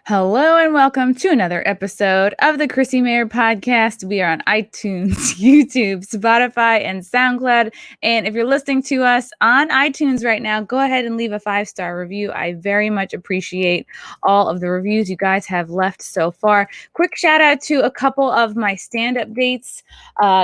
Hello and welcome to another episode of the Chrissie Mayr podcast. We are on iTunes, YouTube, Spotify, and SoundCloud. And if you're listening to us on iTunes right now, go ahead and leave a 5-star review. I very much appreciate all of the reviews you guys have left so far. Quick shout out to a couple of my stand-up dates.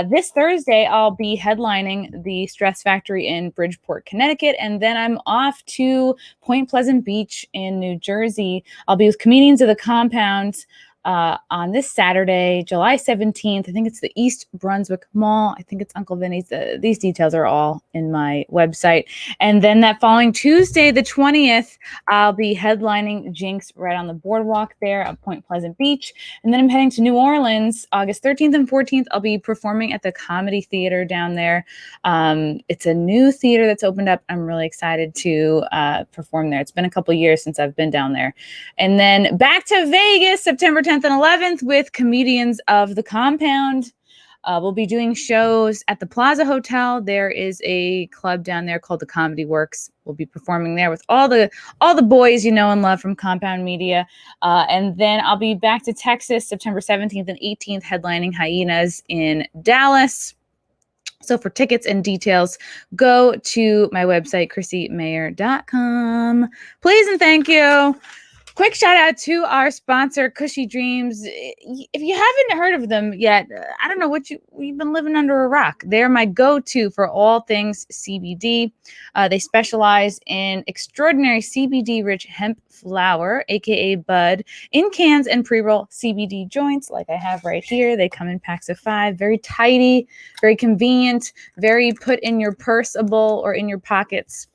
This Thursday, I'll be headlining the Stress Factory in Bridgeport, Connecticut. And then I'm off to Point Pleasant Beach in New Jersey. I'll be with comedians of the Compound on this Saturday, July 17th. I think it's the East Brunswick Mall. I think it's Uncle Vinny's. These details are all in my website. And then that following Tuesday, the 20th, I'll be headlining Jinx right on the boardwalk there at Point Pleasant Beach. And then I'm heading to New Orleans, August 13th and 14th. I'll be performing at the Comedy Theater down there. It's a new theater that's opened up. I'm really excited to perform there. It's been a couple years since I've been down there. And then back to Vegas, September 10th and 11th with comedians of the Compound. We'll be doing shows at the Plaza Hotel. There is a club down there called the Comedy Works. We'll be performing there with all the boys you know and love from Compound Media. And then I'll be back to Texas September 17th and 18th headlining Hyenas in Dallas. So for tickets and details, go to my website, ChrissieMayr.com. Please and thank you. Quick shout out to our sponsor, Cushy Dreams. If you haven't heard of them yet, I don't know what you've been living under a rock. They're my go-to for all things CBD. They specialize in extraordinary CBD-rich hemp flower, aka bud, in cans and pre-roll CBD joints like I have right here. They come in packs of 5, very tidy, very convenient, very put in your purseable or in your pockets.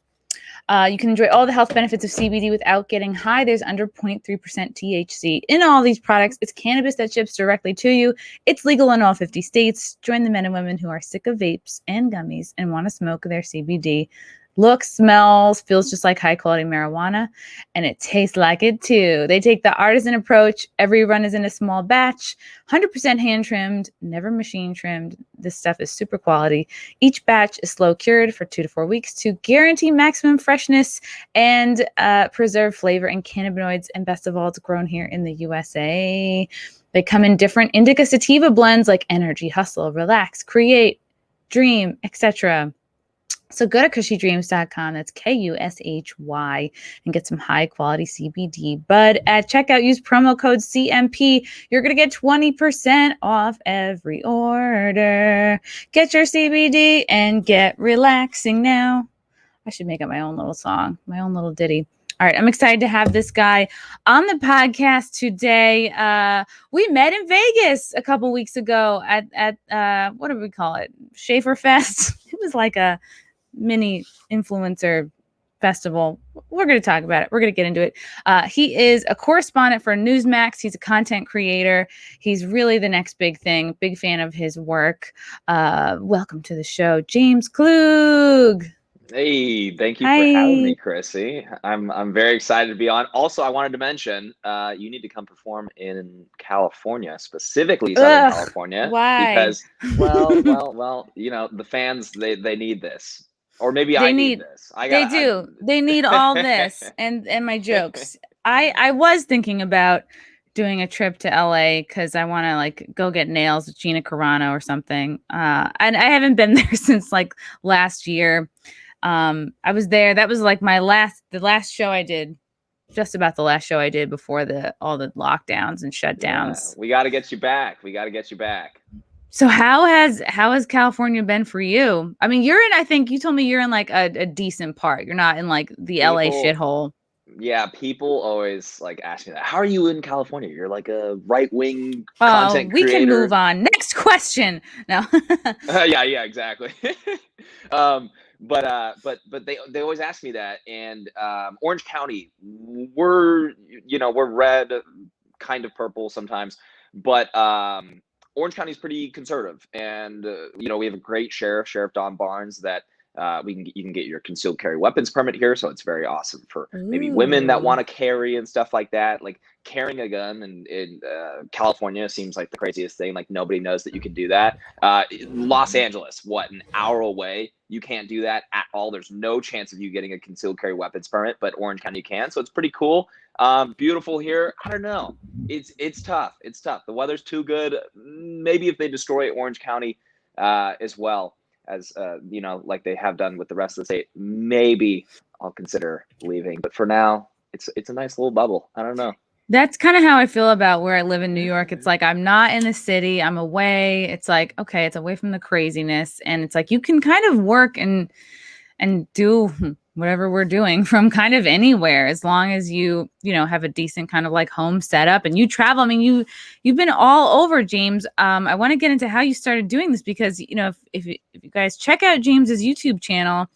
You can enjoy all the health benefits of CBD without getting high. There's under 0.3% THC in all these products. It's cannabis that ships directly to you. It's legal in all 50 states. Join the men and women who are sick of vapes and gummies and want to smoke their CBD. Looks, smells, feels just like high quality marijuana, and it tastes like it too. They take the artisan approach. Every run is in a small batch, 100% hand trimmed, never machine trimmed. This stuff is super quality. Each batch is slow cured for 2 to 4 weeks to guarantee maximum freshness and preserve flavor and cannabinoids. And best of all, it's grown here in the USA. They come in different indica sativa blends like energy, hustle, relax, create, dream, etc. So go to cushydreams.com, that's Kushy, and get some high quality CBD bud. At checkout, use promo code CMP. You're going to get 20% off every order. Get your CBD and get relaxing now. I should make up my own little song, my own little ditty. All right, I'm excited to have this guy on the podcast today. We met in Vegas a couple weeks ago at what do we call it? Schaefer Fest. It was like a mini influencer festival. We're going to talk about it. We're going to get into it. He is a correspondent for Newsmax. He's a content creator. He's really the next big thing. Big fan of his work. Welcome to the show, James Klug. Hey, thank you for having me, Chrissy. I'm very excited to be on. Also, I wanted to mention you need to come perform in California, specifically Southern California. Why? Because, well, you know, the fans they need this. Or maybe I need this. They need all this and my jokes. I was thinking about doing a trip to LA because I want to like go get nails with Gina Carano or something. And I haven't been there since like last year. I was there. That was like the last show I did. Just about the last show I did before all the lockdowns and shutdowns. Yeah, we got to get you back. So how has California been for you? I mean, I think you told me you're in like a decent part. You're not in like the LA shithole. Yeah, people always like ask me that. How are you in California? You're like a right-wing content creator. We can move on. Next question. No. Yeah, exactly. But they always ask me that, and Orange County, we're red, kind of purple sometimes, but Orange County is pretty conservative, and we have a great Sheriff Don Barnes that you can get your concealed carry weapons permit here, so it's very awesome for maybe women that want to carry and stuff like that. Like carrying a gun in California seems like the craziest thing. Like nobody knows that you can do that. Los Angeles, what, an hour away? You can't do that at all. There's no chance of you getting a concealed carry weapons permit, but Orange County can, so it's pretty cool. Beautiful here. I don't know. It's tough. It's tough. The weather's too good. Maybe if they destroy Orange County as well as like they have done with the rest of the state, maybe I'll consider leaving. But for now, it's a nice little bubble. I don't know. That's kind of how I feel about where I live in New York. It's like I'm not in the city. I'm away. It's like, okay, it's away from the craziness. And it's like you can kind of work and do whatever we're doing from kind of anywhere, as long as you have a decent kind of like home setup and you travel. I mean, you've been all over, James. I want to get into how you started doing this, because if you guys check out James's YouTube channel,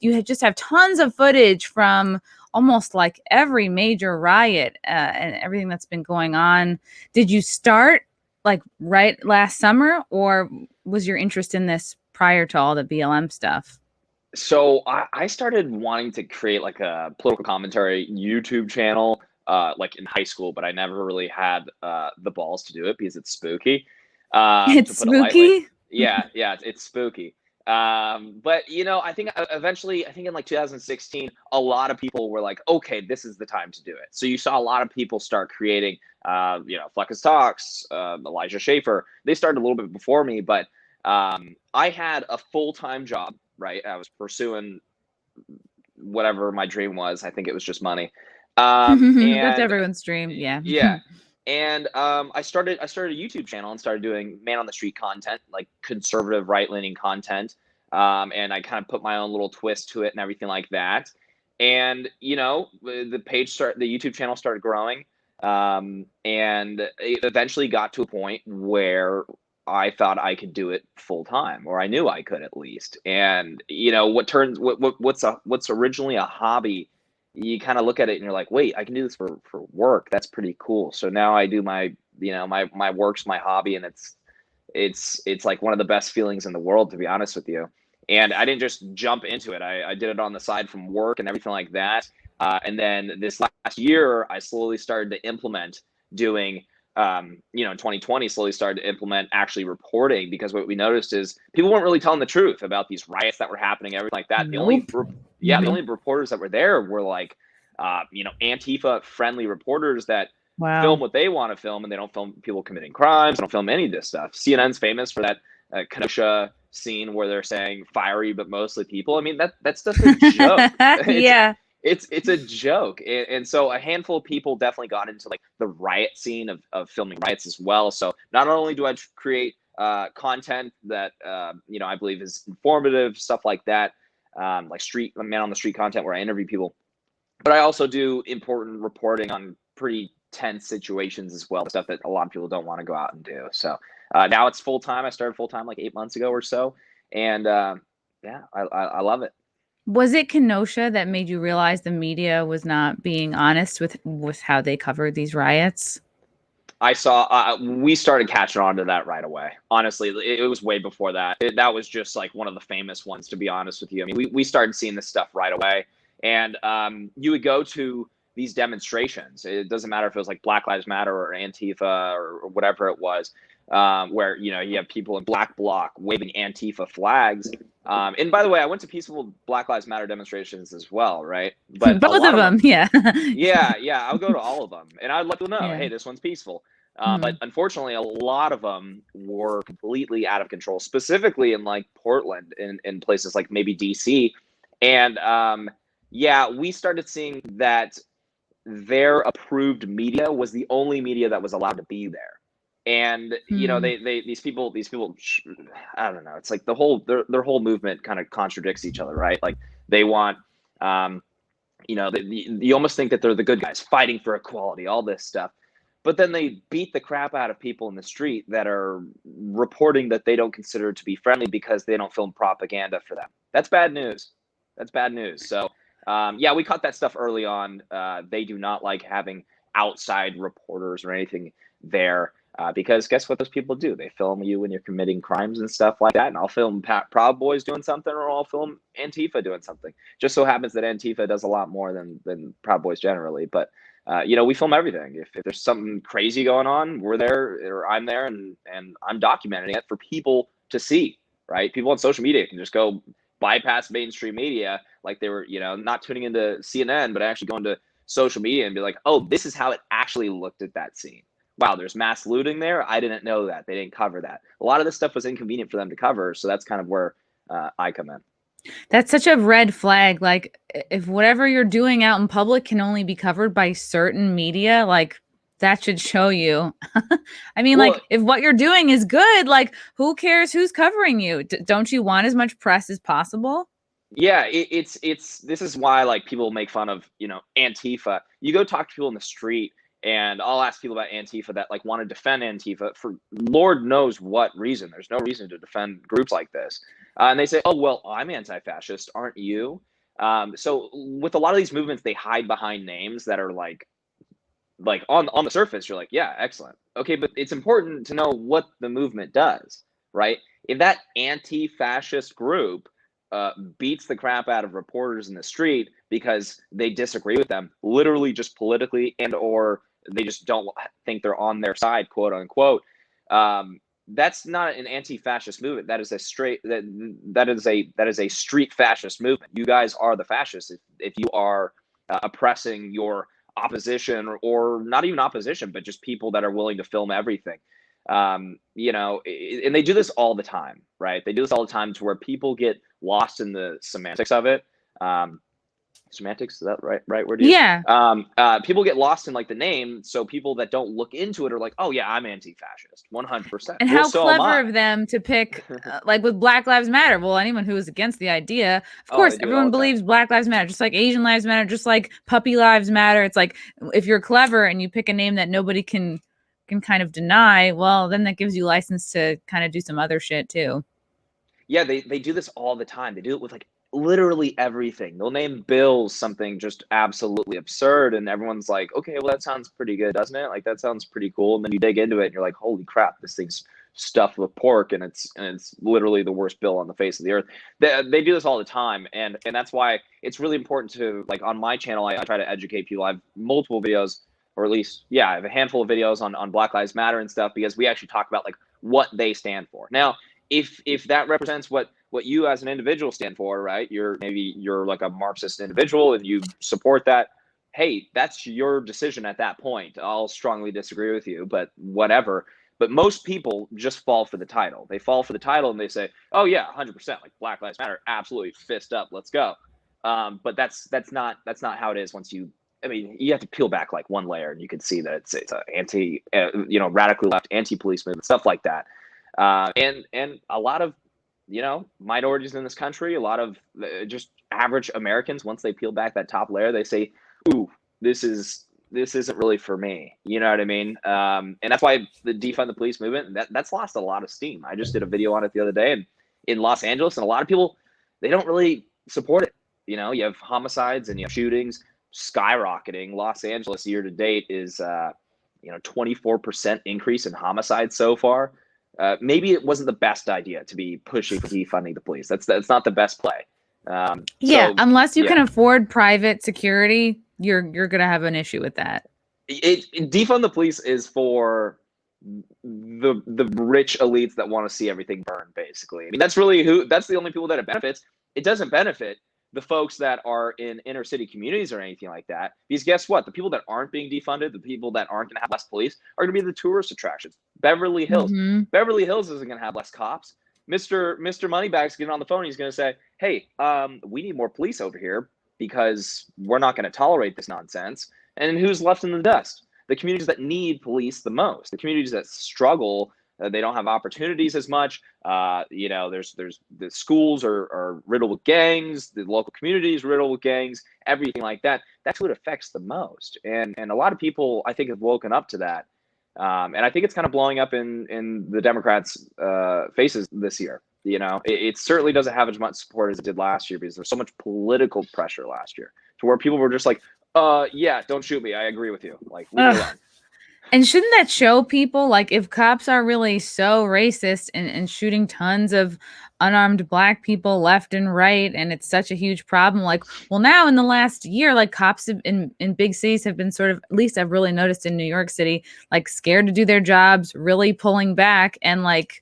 you just have tons of footage from almost like every major riot and everything that's been going on. Did you start like right last summer, or was your interest in this prior to all the BLM stuff? So I started wanting to create like a political commentary YouTube channel like in high school, but I never really had the balls to do it because it's spooky. It's spooky? Yeah, it's spooky. But I think eventually, I think in like 2016, a lot of people were like, okay, this is the time to do it. So you saw a lot of people start creating, Fleckus Talks, Elijah Schaefer. They started a little bit before me, but I had a full-time job, right? I was pursuing whatever my dream was. I think it was just money. And that's everyone's dream. Yeah. Yeah. And I started a YouTube channel and started doing man on the street content, like conservative right-leaning content. And I kind of put my own little twist to it and everything like that. And the YouTube channel started growing. And it eventually got to a point where I thought I could do it full time, or I knew I could at least. And what's originally a hobby, you kind of look at it and you're like, wait, I can do this for work. That's pretty cool. So now I do my work's my hobby, and it's like one of the best feelings in the world, to be honest with you. And I didn't just jump into it. I did it on the side from work and everything like that. And then this last year, I slowly started to implement doing, in 2020, slowly started to implement actually reporting, because what we noticed is people weren't really telling the truth about these riots that were happening, everything like that. Nope. The only reporters that were there were like, Antifa friendly reporters that film what they want to film, and they don't film people committing crimes. They don't film any of this stuff. CNN's famous for that Kenosha scene where they're saying fiery but mostly people. I mean, that stuff's a joke. Yeah. It's a joke. And so a handful of people definitely got into like the riot scene of filming riots as well. So not only do I create content that I believe is informative, stuff like that, like man on the street content where I interview people, but I also do important reporting on pretty tense situations as well, stuff that a lot of people don't want to go out and do. So now it's full time. I started full time like 8 months ago or so, and I love it. Was it Kenosha that made you realize the media was not being honest with how they covered these riots? I saw we started catching on to that right away. Honestly, it was way before that. That was just like one of the famous ones, to be honest with you. I mean, we started seeing this stuff right away. And you would go to these demonstrations. It doesn't matter if it was like Black Lives Matter or Antifa or whatever it was, where you have people in black bloc waving Antifa flags. And by the way, I went to peaceful Black Lives Matter demonstrations as well, right? But both of them, yeah. yeah, I'll go to all of them, and I'd let them know, hey, this one's peaceful. But unfortunately, a lot of them were completely out of control, specifically in like Portland and in places like maybe DC. And we started seeing that their approved media was the only media that was allowed to be there. And, these people, I don't know, it's like their whole movement kind of contradicts each other, right? Like they want, you almost think that they're the good guys fighting for equality, all this stuff. But then they beat the crap out of people in the street that are reporting that they don't consider to be friendly because they don't film propaganda for them. That's bad news. So, we caught that stuff early on. They do not like having outside reporters or anything there. Because guess what those people do? They film you when you're committing crimes and stuff like that. And I'll film Proud Boys doing something, or I'll film Antifa doing something. Just so happens that Antifa does a lot more than Proud Boys generally. But, we film everything. If there's something crazy going on, we're there, or I'm there, and I'm documenting it for people to see, right? People on social media can just go bypass mainstream media like they were, not tuning into CNN, but actually going to social media and be like, oh, this is how it actually looked at that scene. Wow, there's mass looting there. I didn't know that. They didn't cover that. A lot of this stuff was inconvenient for them to cover. So that's kind of where I come in. That's such a red flag. Like, if whatever you're doing out in public can only be covered by certain media, like, that should show you. I mean, well, like, if what you're doing is good, like, who cares who's covering you? Don't you want as much press as possible? Yeah, it's this is why, like, people make fun of, Antifa. You go talk to people in the street, and I'll ask people about Antifa that, like, want to defend Antifa for Lord knows what reason. There's no reason to defend groups like this. And they say, oh, well, I'm anti-fascist, aren't you? So with a lot of these movements, they hide behind names that are like on the surface, you're like, yeah, excellent. Okay, but it's important to know what the movement does, right? If that anti-fascist group beats the crap out of reporters in the street because they disagree with them, literally just politically, and or they just don't think they're on their side, quote unquote. That's not an anti-fascist movement. That is a that is a street fascist movement. You guys are the fascists if you are oppressing your opposition, or not even opposition, but just people that are willing to film everything. And they do this all the time, right? They do this all the time to where people get lost in the semantics of it. Semantics, is that right word? Yeah. People get lost in, like, the name, so people that don't look into it are like, oh yeah, I'm anti-fascist, 100%. And how clever of them to pick, like with Black Lives Matter. Well, anyone who is against the idea, of course, everyone believes Black Lives Matter, just like Asian lives matter, just like puppy lives matter. It's like, if you're clever and you pick a name that nobody can kind of deny, well, then that gives you license to kind of do some other shit too. Yeah, they do this all the time. They do it with, like, literally everything. They'll name bills something just absolutely absurd, and everyone's like, okay, well, that sounds pretty good, doesn't it? Like, that sounds pretty cool. And then you dig into it and you're like, holy crap, this thing's stuffed with pork, and it's literally the worst bill on the face of the earth. They do this all the time, and that's why it's really important to, like, on my channel, I try to educate people. I have multiple videos, or at least, yeah, I have a handful of videos on Black Lives Matter and stuff, because we actually talk about, like, what they stand for. Now, if that represents what you as an individual stand for, right? You're like a Marxist individual and you support that. Hey, that's your decision at that point. I'll strongly disagree with you, but whatever. But most people just fall for the title. They fall for the title and they say, oh yeah, 100%, like Black Lives Matter, absolutely, fist up, let's go. But that's not how it is. Once you have to peel back like one layer and you can see that it's an anti, radically left, anti-police movement, stuff like that. And a lot of, minorities in this country, a lot of just average Americans, once they peel back that top layer, they say, ooh, this isn't really for me. You know what I mean? And that's why the defund the police movement, that's lost a lot of steam. I just did a video on it the other day, and in Los Angeles, and a lot of people, they don't really support it. You have homicides and you have shootings skyrocketing. Los Angeles year to date is 24% increase in homicides so far. Maybe it wasn't the best idea to be pushing for defunding the police. That's not the best play. Unless you can afford private security, you're gonna have an issue with that. Defund the police is for the rich elites that want to see everything burn, basically. That's the only people that it benefits. It doesn't benefit the folks that are in inner city communities or anything like that. Because guess what? The people that aren't being defunded, the people that aren't going to have less police, are going to be the tourist attractions. Beverly Hills. Mm-hmm. Beverly Hills isn't going to have less cops. Mr. Moneybags getting on the phone. He's going to say, hey, we need more police over here because we're not going to tolerate this nonsense. And who's left in the dust? The communities that need police the most. The communities that struggle. They don't have opportunities as much. There's the schools are riddled with gangs. The local communities riddled with gangs. Everything like that. That's what affects the most. And a lot of people, I think, have woken up to that. And I think it's kind of blowing up in the Democrats' faces this year. It certainly doesn't have as much support as it did last year because there's so much political pressure last year to where people were just like, yeah, don't shoot me. I agree with you. Like, leave me alone. And shouldn't that show people, like, if cops are really so racist and shooting tons of unarmed Black people left and right, and it's such a huge problem, like, well, now in the last year, like, cops in big cities have been sort of, at least I've really noticed in New York City, like, scared to do their jobs, really pulling back, and like,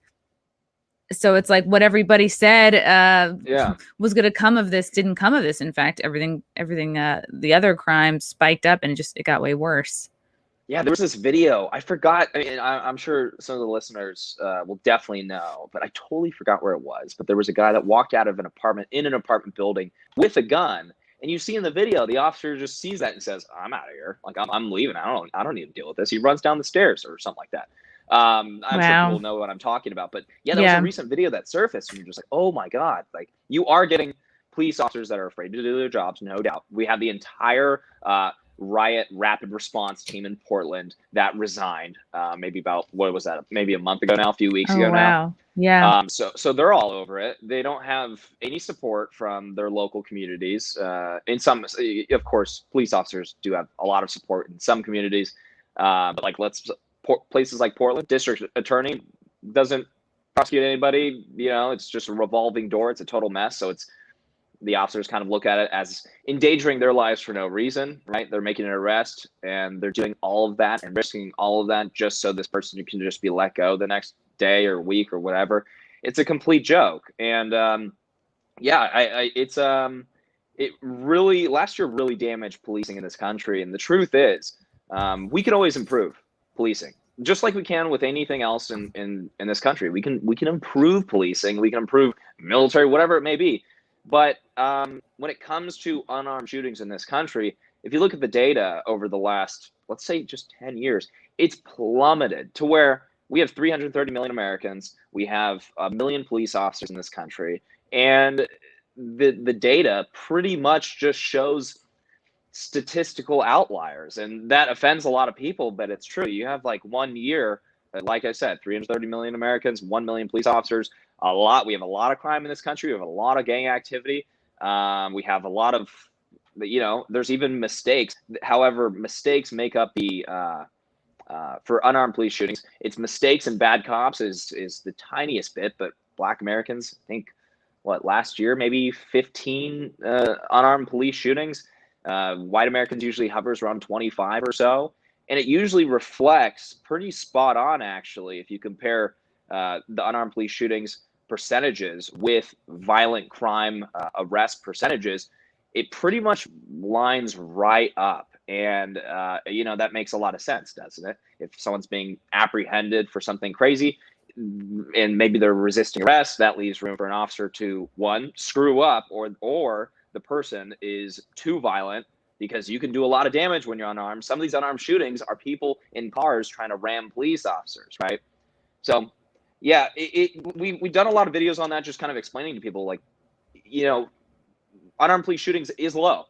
so it's like what everybody said was going to come of this didn't come of this. In fact, everything the other crimes spiked up, and it got way worse. Yeah, there was this video. I forgot. I mean, I'm sure some of the listeners will definitely know, but I totally forgot where it was. But there was a guy that walked out of an apartment building with a gun, and you see in the video, the officer just sees that and says, "I'm out of here. Like I'm leaving. I don't need to deal with this." He runs down the stairs or something like that. I'm sure people know what I'm talking about. But yeah, there was a recent video that surfaced, and you're just like, "Oh my God!" Like you are getting police officers that are afraid to do their jobs, no doubt. We have the entire riot rapid response team in Portland that resigned maybe about, what was that, maybe a month ago now, a few weeks ago now. Yeah. So they're all over it. They don't have any support from their local communities. In some, of course, police officers do have a lot of support in some communities, but like places like Portland, district attorney doesn't prosecute anybody. It's just a revolving door. It's a total mess. So the officers kind of look at it as endangering their lives for no reason, right? They're making an arrest and they're doing all of that and risking all of that just so this person can just be let go the next day or week or whatever. It's a complete joke. And it really, last year really damaged policing in this country. And the truth is, we can always improve policing, just like we can with anything else in this country. We can improve policing, we can improve military, whatever it may be. But when it comes to unarmed shootings in this country, if you look at the data over the last, let's say, just 10 years, it's plummeted to where we have 330 million Americans. We have 1 million police officers in this country. And the data pretty much just shows statistical outliers. And that offends a lot of people, but it's true. You have like 1 year, like I said, 330 million Americans, 1 million police officers. We have a lot of crime in this country. We have a lot of gang activity. We have a lot of, there's even mistakes. However, mistakes make up the, for unarmed police shootings, it's mistakes and bad cops is the tiniest bit, but Black Americans, I think, last year, maybe 15 unarmed police shootings. White Americans usually hovers around 25 or so. And it usually reflects pretty spot on, actually, if you compare the unarmed police shootings percentages with violent crime arrest percentages, it pretty much lines right up. And, that makes a lot of sense, doesn't it? If someone's being apprehended for something crazy and maybe they're resisting arrest, that leaves room for an officer to, one, screw up, or the person is too violent, because you can do a lot of damage when you're unarmed. Some of these unarmed shootings are people in cars trying to ram police officers, right? So, yeah, we've done a lot of videos on that, just kind of explaining to people, like, unarmed police shootings is low.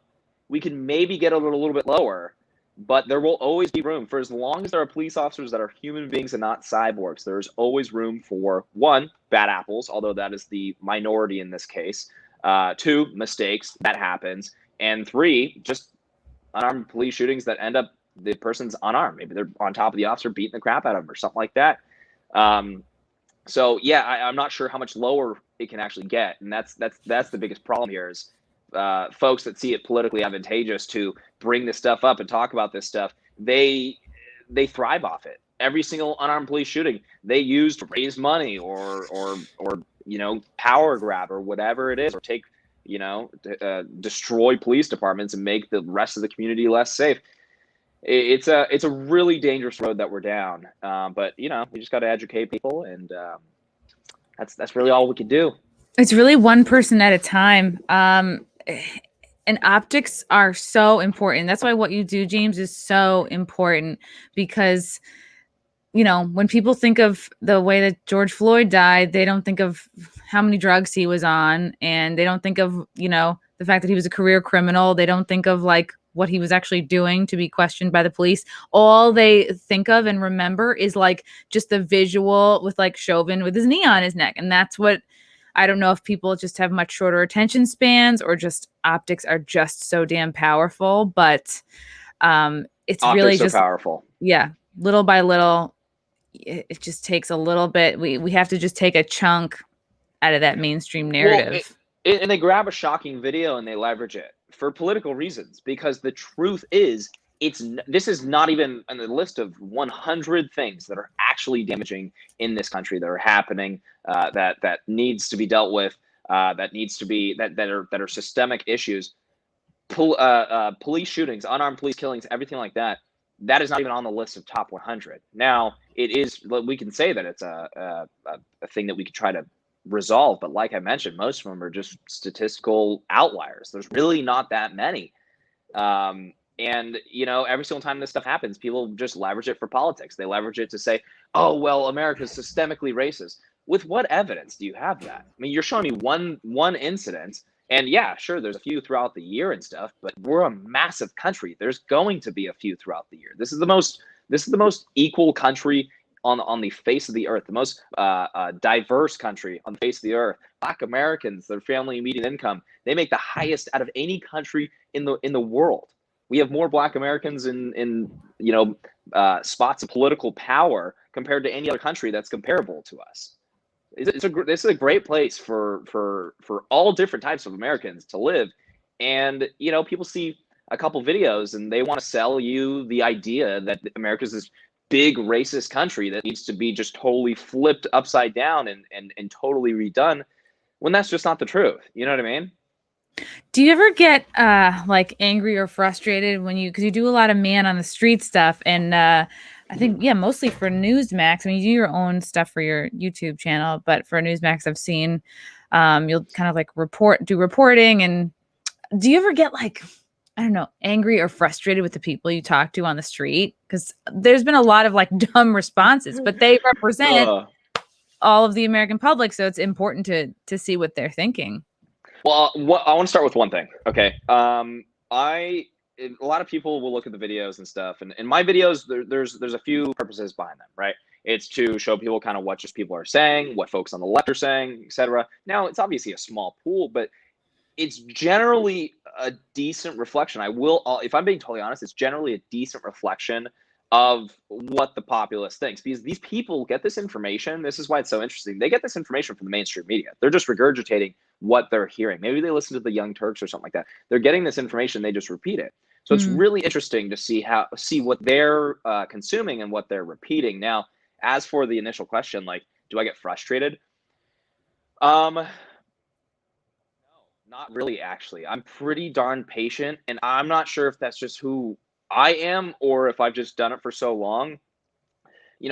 We can maybe get a little bit lower, but there will always be room for, as long as there are police officers that are human beings and not cyborgs, there's always room for, one, bad apples, although that is the minority in this case. Two, mistakes, that happens. And three, just unarmed police shootings that end up the person's unarmed. Maybe they're on top of the officer beating the crap out of him or something like that. So yeah, I'm not sure how much lower it can actually get, and that's the biggest problem here is folks that see it politically advantageous to bring this stuff up and talk about this stuff. They thrive off it. Every single unarmed police shooting they use to raise money or power grab or whatever it is, or take destroy police departments and make the rest of the community less safe. It's a really dangerous road that we're down. But we just got to educate people, and that's really all we can do. It's really one person at a time. And optics are so important. That's why what you do, James, is so important, because when people think of the way that George Floyd died, they don't think of how many drugs he was on, and they don't think of the fact that he was a career criminal. They don't think of like what he was actually doing to be questioned by the police. All they think of and remember is like just the visual with like Chauvin with his knee on his neck. And that's what, I don't know if people just have much shorter attention spans or just optics are just so damn powerful, but it's optics really just powerful. Yeah. little by little, it just takes a little bit. We have to just take a chunk out of that mainstream narrative. And they grab a shocking video and they leverage it for political reasons, because the truth is, this is not even on the list of 100 things that are actually damaging in this country that are happening, that needs to be dealt with, that are systemic issues. Police shootings, unarmed police killings, everything like that. That is not even on the list of top 100. Now, it is. We can say that it's a thing that we could try to resolve, but like I mentioned, most of them are just statistical outliers. There's really not that many. And, every single time this stuff happens, people just leverage it for politics. They leverage it to say, oh, well, America's systemically racist. With what evidence do you have that? I mean, you're showing me one incident, and yeah, sure, there's a few throughout the year and stuff, but we're a massive country. There's going to be a few throughout the year. This is the most equal country on the face of the earth, the most diverse country on the face of the earth. Black Americans, their family median income, they make the highest out of any country in the world. We have more Black Americans in spots of political power compared to any other country that's comparable to us. This is a great place for all different types of Americans to live. And people see a couple videos and they want to sell you the idea that America's this big racist country that needs to be just totally flipped upside down and totally redone, when that's just not the truth. You know what I mean? Do you ever get like angry or frustrated because you do a lot of man on the street stuff, and I think mostly for Newsmax. I mean, you do your own stuff for your YouTube channel, but for Newsmax, I've seen you'll kind of like do reporting. And do you ever get like, I don't know, angry or frustrated with the people you talk to on the street? Because there's been a lot of like dumb responses, but they represent all of the American public, so it's important to see what they're thinking. Well, I want to start with one thing. Okay. A lot of people will look at the videos and stuff, and in my videos, there's a few purposes behind them, right? It's to show people kind of what just people are saying, what folks on the left are saying, etc. Now, it's obviously a small pool, but it's generally a decent reflection. If I'm being totally honest, it's generally a decent reflection of what the populace thinks, because these people get this information. This is why it's so interesting. They get this information from the mainstream media. They're just regurgitating what they're hearing. Maybe they listen to the Young Turks or something like that. They're getting this information. They just repeat it. So it's really interesting to see what they're consuming and what they're repeating. Now, as for the initial question, like, do I get frustrated? No, not really, actually. I'm pretty darn patient, and I'm not sure if that's just who I am or if I've just done it for so long.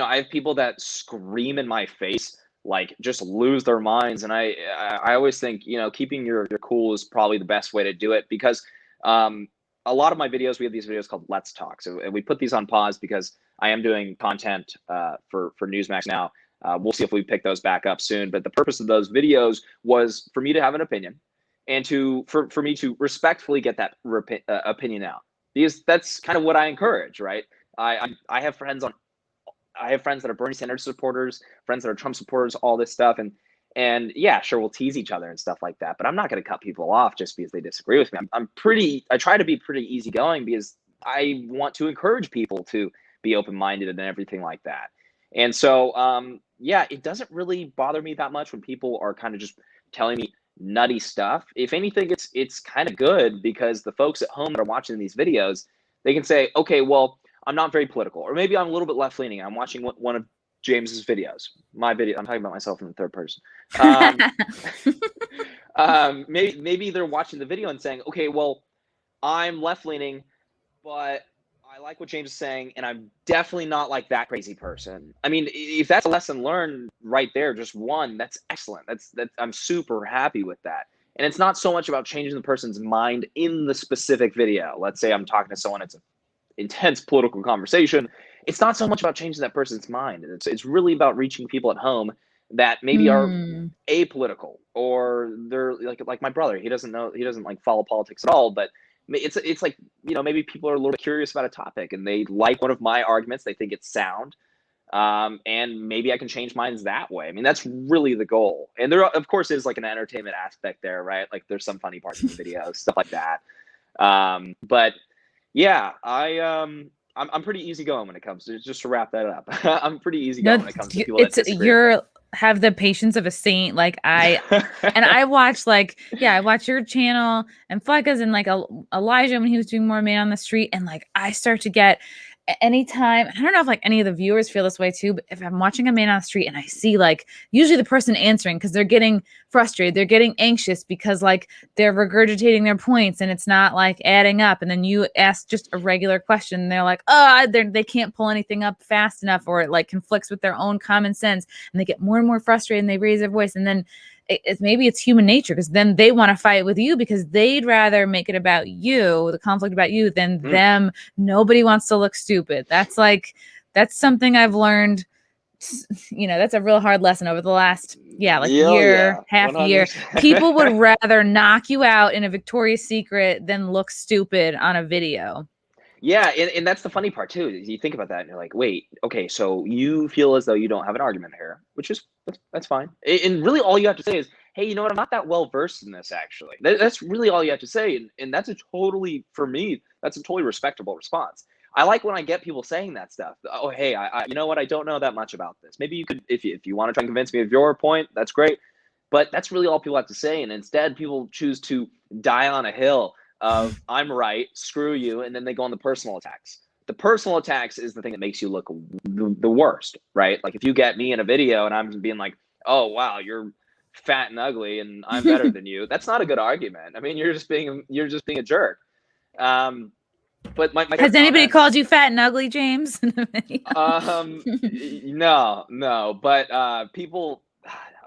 I have people that scream in my face, like just lose their minds. And I always think, keeping your cool is probably the best way to do it, because a lot of my videos, we have these videos called Let's Talk. So we put these on pause because I am doing content for Newsmax now. We'll see if we pick those back up soon. But the purpose of those videos was for me to have an opinion and for me to respectfully get that opinion out. Because that's kind of what I encourage, right? I have friends that are Bernie Sanders supporters, friends that are Trump supporters, all this stuff, and yeah, sure, we'll tease each other and stuff like that. But I'm not going to cut people off just because they disagree with me. I try to be pretty easygoing because I want to encourage people to be open-minded and everything like that. And so, it doesn't really bother me that much when people are kind of just telling me nutty stuff. If anything, it's kind of good, because the folks at home that are watching these videos, they can say, okay, well, I'm not very political, or maybe I'm a little bit left-leaning. I'm watching one of James's videos, my video. I'm talking about myself in the third person. Maybe they're watching the video and saying, okay, well, I'm left-leaning, but I like what James is saying, and I'm definitely not like that crazy person. I mean, if that's a lesson learned right there, just one, that's excellent. I'm super happy with that. And it's not so much about changing the person's mind in the specific video. Let's say I'm talking to someone, it's an intense political conversation. It's not so much about changing that person's mind. It's really about reaching people at home that maybe are apolitical, or they're like my brother. He doesn't like follow politics at all, but it's like, maybe people are a little bit curious about a topic and they like one of my arguments. They think it's sound. And maybe I can change minds that way. I mean, that's really the goal. And there, of course, is like an entertainment aspect there, right? Like there's some funny parts in the videos, stuff like that. But yeah, I'm pretty easygoing when it comes to, just to wrap that up. I'm pretty No, easygoing when it comes to people that disagree with you're have the patience of a saint. Like me. I watch I watch your channel and Flecka's and like Elijah when he was doing more Man on the Street, and like I start to get anytime, I don't know if like any of the viewers feel this way too, but if I'm watching a Man on the Street and I see like usually the person answering because they're getting frustrated, they're getting anxious because like they're regurgitating their points and it's not like adding up, and then you ask just a regular question and they're like, oh, they can't pull anything up fast enough, or it like conflicts with their own common sense, and they get more and more frustrated and they raise their voice, and then maybe it's human nature because then they want to fight with you because they'd rather make it about you, the conflict about you, than them. Nobody wants to look stupid. That's something I've learned. That's a real hard lesson over the last half 100%. year. People would rather knock you out in a Victoria's Secret than look stupid on a video. Yeah, and that's the funny part too. Is you think about that and you're like, wait, okay, so you feel as though you don't have an argument here, which is that's fine. And really, all you have to say is, hey, you know what? I'm not that well versed in this actually. That's really all you have to say, and that's for me, that's a totally respectable response. I like when I get people saying that stuff. Oh, hey, I you know what? I don't know that much about this. Maybe you could, if you want to try and convince me of your point, that's great. But that's really all people have to say, and instead, people choose to die on a hill of I'm right, screw you, and then they go on the personal attacks. The personal attacks is the thing that makes you look the worst, right? Like if you get me in a video and I'm being like, oh wow, you're fat and ugly and I'm better than you, that's not a good argument. I mean, you're just being a jerk. But my has anybody called you fat and ugly, James? No, but people.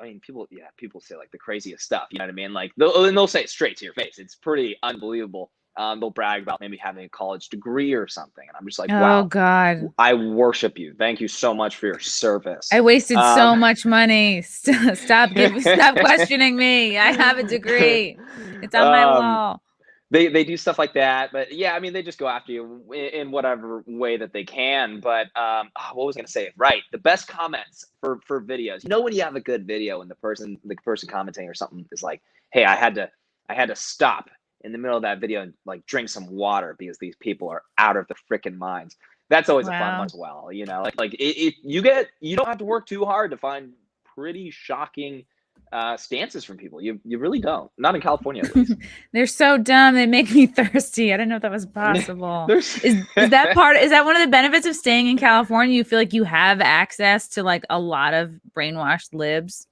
I mean, people say like the craziest stuff. You know what I mean? Like they'll say it straight to your face. It's pretty unbelievable. They'll brag about maybe having a college degree or something, and I'm just like, wow, oh God, I worship you. Thank you so much for your service. I wasted so much money. Stop questioning me. I have a degrry. It's on my wall. They do stuff like that, but yeah, I mean, they just go after you in whatever way that they can. But what was I gonna say? Right, the best comments for videos. You know, when you have a good video and the person commenting or something is like, "Hey, I had to stop in the middle of that video and like drink some water because these people are out of their freaking minds." That's always a fun one as well. You know, like you don't have to work too hard to find pretty shocking stances from people. You really don't. Not in California, at least. They're so dumb. They make me thirsty. I didn't know if that was possible. Is that one of the benefits of staying in California? You feel like you have access to like a lot of brainwashed libs?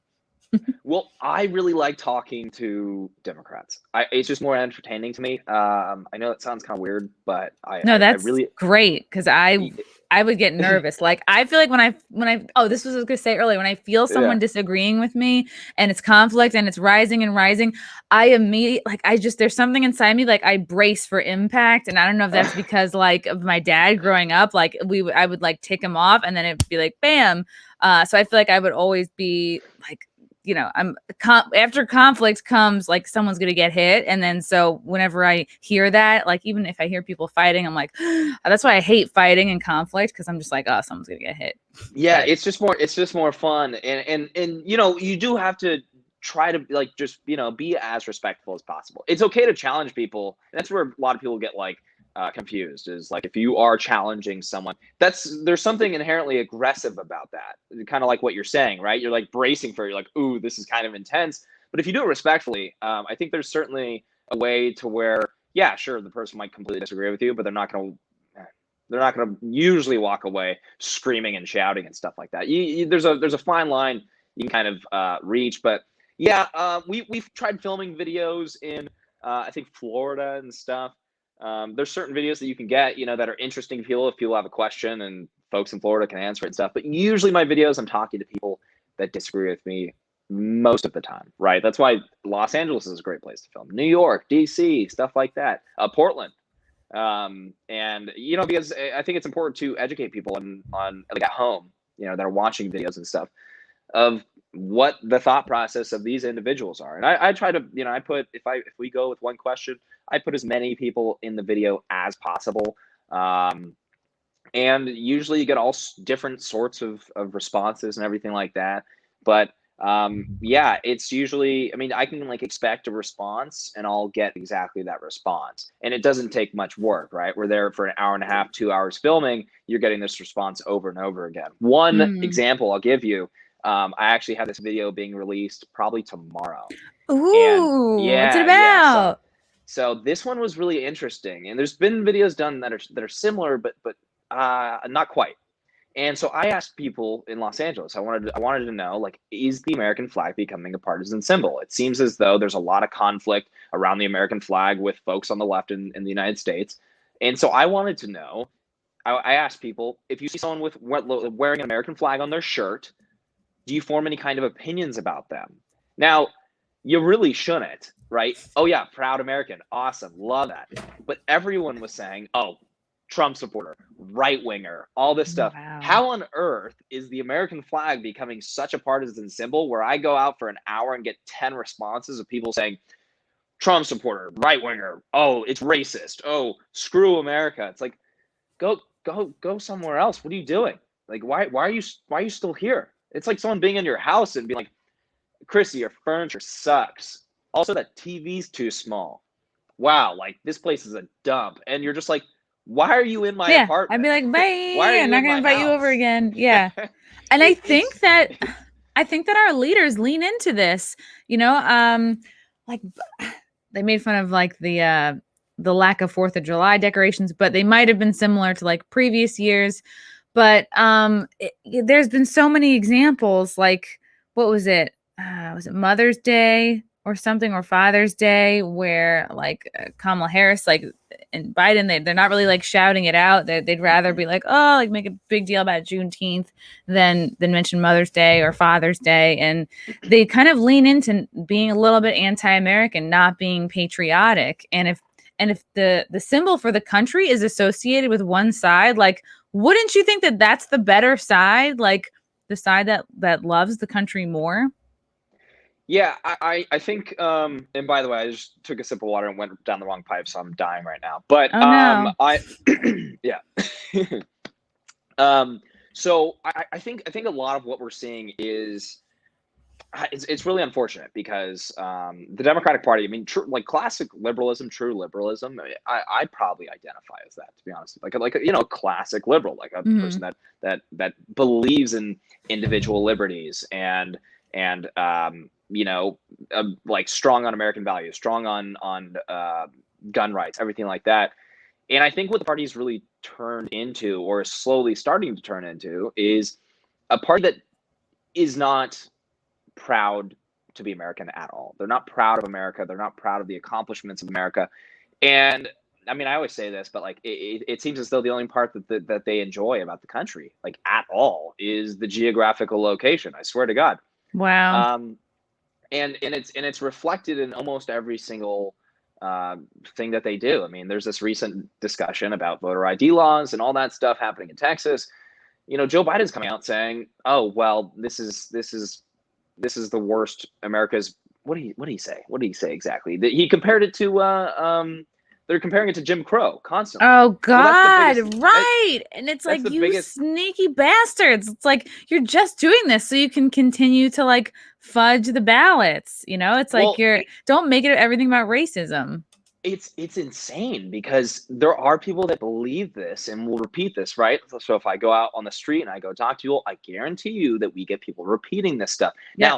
Well, I really like talking to Democrats. It's just more entertaining to me. I know that sounds kind of weird, but that's really great because I would get nervous. Like I feel like when I this was what I was gonna say earlier, when I feel someone disagreeing with me and it's conflict and it's rising and rising, I immediately there's something inside me, like I brace for impact. And I don't know if that's because like of my dad growing up, like I would like tick him off and then it'd be like bam. So I feel like I would always be like, you know, after conflict comes like someone's gonna get hit, and then so whenever I hear that, like even if I hear people fighting, I'm like, that's why I hate fighting and conflict, because I'm just like, oh, someone's gonna get hit. Yeah, it's just more fun, and you know, you do have to try to like just, you know, be as respectful as possible. It's okay to challenge people. That's where a lot of people get like confused, is like if you are challenging someone, there's something inherently aggressive about that, kind of like what you're saying, right? You're like bracing for, you're like, ooh, this is kind of intense. But if you do it respectfully, I think there's certainly a way to where, yeah, sure, the person might completely disagree with you, but they're not going to usually walk away screaming and shouting and stuff like that. There's a fine line you can kind of reach. But yeah, we've tried filming videos in I think Florida and stuff. There's certain videos that you can get, you know, that are interesting to people if people have a question and folks in Florida can answer it and stuff. But usually my videos, I'm talking to people that disagree with me most of the time, right? That's why Los Angeles is a great place to film. New York, DC, stuff like that. Portland. And you know, because I think it's important to educate people on like at home, you know, that are watching videos and stuff, of what the thought process of these individuals are. And I try to, you know, I put, if we go with one question, I put as many people in the video as possible. And usually you get all different sorts of responses and everything like that. But Yeah, it's usually, I mean, I can like expect a response and I'll get exactly that response. And it doesn't take much work, right? We're there for an hour and a half, 2 hours filming. You're getting this response over and over again. One example I'll give you, I actually have this video being released probably tomorrow. And Ooh, what's it about? So this one was really interesting. And there's been videos done that are similar, but not quite. And so I asked people in Los Angeles, I wanted to know, like, is the American flag becoming a partisan symbol? It seems as though there's a lot of conflict around the American flag with folks on the left in the United States. And so I wanted to know, I asked people, if you see someone wearing an American flag on their shirt, do you form any kind of opinions about them? Now, you really shouldn't, right? Oh yeah, proud American, awesome, love that. But everyone was saying, oh, Trump supporter, right winger, all this stuff. Wow. How on earth is the American flag becoming such a partisan symbol where I go out for an hour and get 10 responses of people saying, Trump supporter, right winger, oh, it's racist, oh, screw America. It's like, go somewhere else. What are you doing? Like, why are you still here? It's like someone being in your house and being like, Chrissy, your furniture sucks. Also, that TV's too small. Wow, like this place is a dump. And you're just like, why are you in my apartment? I'd be like, bye. Why are you I'm not gonna invite you over again. Yeah. And I think that our leaders lean into this, you know, like they made fun of like the lack of 4th of July decorations, but they might have been similar to like previous years. But there's been so many examples, like what was it? Was it Mother's Day or something, or Father's Day, where like Kamala Harris, like, and Biden, they're not really like shouting it out. They'd rather be like, oh, like make a big deal about Juneteenth than mention Mother's Day or Father's Day. And they kind of lean into being a little bit anti-American, not being patriotic. And if the symbol for the country is associated with one side, like, wouldn't you think that that's the better side? Like the side that loves the country more? Yeah, I think, and by the way, I just took a sip of water and went down the wrong pipe, so I'm dying right now. But oh, no. Yeah. So I think a lot of what we're seeing is it's really unfortunate because the Democratic Party, I mean, like classic liberalism, true liberalism, I probably identify as that, to be honest. Like you know, classic liberal, like a person that believes in individual liberties and you know, like strong on American values, strong on gun rights, everything like that. And I think what the party's really turned into, or is slowly starting to turn into, is a party that is not proud to be American at all. They're not proud of America. They're not proud of the accomplishments of America. And I mean, I always say this, but like it seems as though the only part that they enjoy about the country, like at all, is the geographical location. I swear to God. Wow. And it's reflected in almost every single thing that they do. I mean, there's this recent discussion about voter ID laws and all that stuff happening in Texas. You know, Joe Biden's coming out saying, "Oh, well, this is the worst America's." What did he say? What did he say exactly? He compared it to they're comparing it to Jim Crow constantly. Oh God, well, right. And it's like, you sneaky bastards. It's like, you're just doing this so you can continue to like fudge the ballots. You know, it's like, don't make it everything about racism. It's insane because there are people that believe this and will repeat this, right? So if I go out on the street and I go talk to people, I guarantee you that we get people repeating this stuff. Yeah.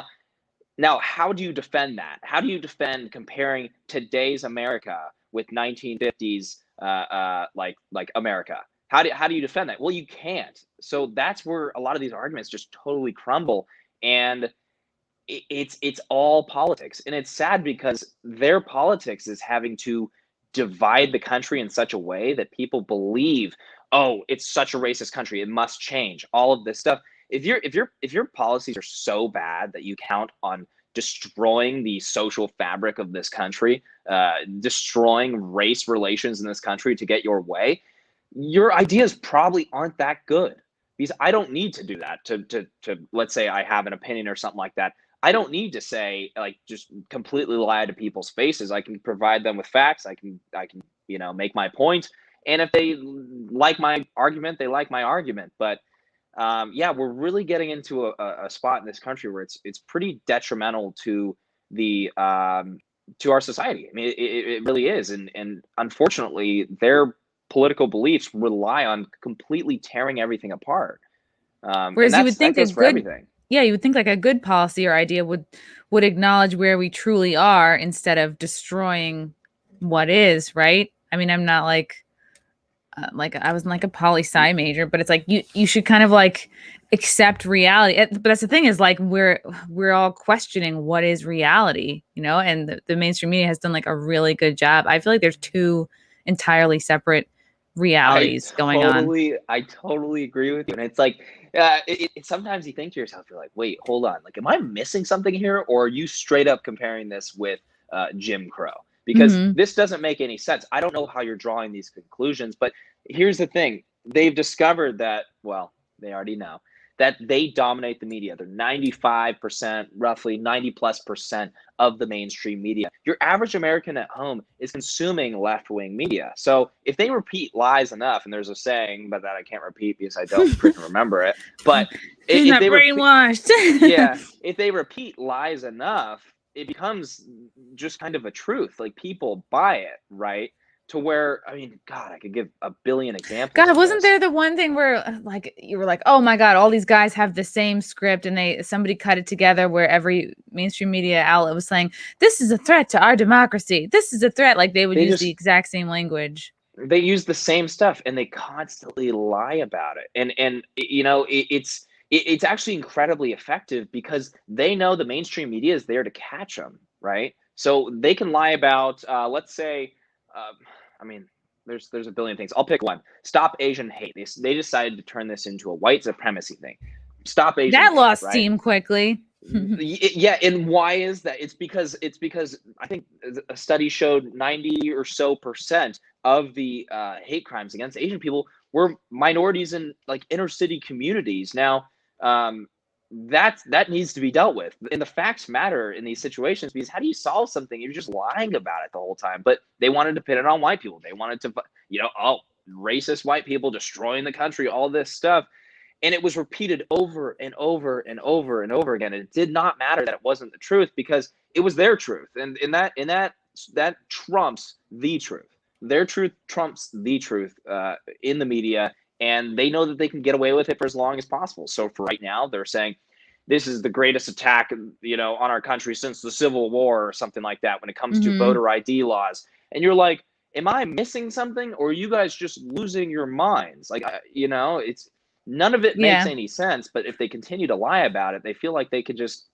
Now, how do you defend that? How do you defend comparing today's America with 1950s like America? How do you defend that? Well, you can't. So that's where a lot of these arguments just totally crumble, and it's all politics. And it's sad because their politics is having to divide the country in such a way that people believe, oh, it's such a racist country, it must change, all of this stuff. If your policies are so bad that you count on destroying the social fabric of this country, destroying race relations in this country to get your way, your ideas probably aren't that good. Because I don't need to do that to let's say I have an opinion or something like that. I don't need to say, like, just completely lie to people's faces. I can provide them with facts. I can make my point. And if they like my argument, they like my argument. But yeah, we're really getting into a spot in this country where it's pretty detrimental to the to our society. I mean, it really is, and unfortunately, their political beliefs rely on completely tearing everything apart. And Whereas you would that think a goes for good, everything. yeah, you would think like a good policy or idea would acknowledge where we truly are instead of destroying what is, right? I mean, I'm not like I was like a poli sci major, but it's like you should kind of like accept reality. But that's the thing is like we're all questioning what is reality, you know, and the mainstream media has done like a really good job. I feel like there's two entirely separate realities going on. I totally agree with you. And it's like, sometimes you think to yourself, you're like, wait, hold on. Like, am I missing something here? Or are you straight up comparing this with Jim Crow? Because Mhm. this doesn't make any sense. I don't know how you're drawing these conclusions, but here's the thing. They've discovered that, well, they already know that they dominate the media. They're 95%, roughly 90+% of the mainstream media. Your average American at home is consuming left-wing media. So if they repeat lies enough, and there's a saying, but that I can't repeat because I don't freaking remember it. But She's if not they brainwashed. yeah, if they repeat lies enough, it becomes just kind of a truth. Like people buy it, right? To where, I mean, God, I could give a billion examples God, of wasn't this. there the one thing where like you were like, oh my God, all these guys have the same script and somebody cut it together where every mainstream media outlet was saying, this is a threat to our democracy. This is a threat. Like they would They use the just exact same language. they use the same stuff and they constantly lie about it. And you know, it's actually incredibly effective because they know the mainstream media is there to catch them, right? So they can lie about, let's say, I mean, there's a billion things. I'll pick one. Stop Asian hate. They decided to turn this into a white supremacy thing. Stop Asian That hate, lost right? steam quickly. Yeah, and why is that? It's because I think a study showed 90 or so percent of the hate crimes against Asian people were minorities in like inner city communities. Now, um, that needs to be dealt with, and the facts matter in these situations because how do you solve something if you're just lying about it the whole time? But they wanted to pin it on white people. They wanted to, oh, racist white people destroying the country, all this stuff. And it was repeated over and over and over and over again. And it did not matter that it wasn't the truth because it was their truth. And that trumps the truth. Their truth trumps the truth in the media. And they know that they can get away with it for as long as possible. So for right now, they're saying this is the greatest attack, on our country since the Civil War or something like that when it comes to Hmm. voter ID laws. And you're like, am I missing something, or are you guys just losing your minds? Like, it's none of it makes Yeah. any sense. But if they continue to lie about it, they feel like they could just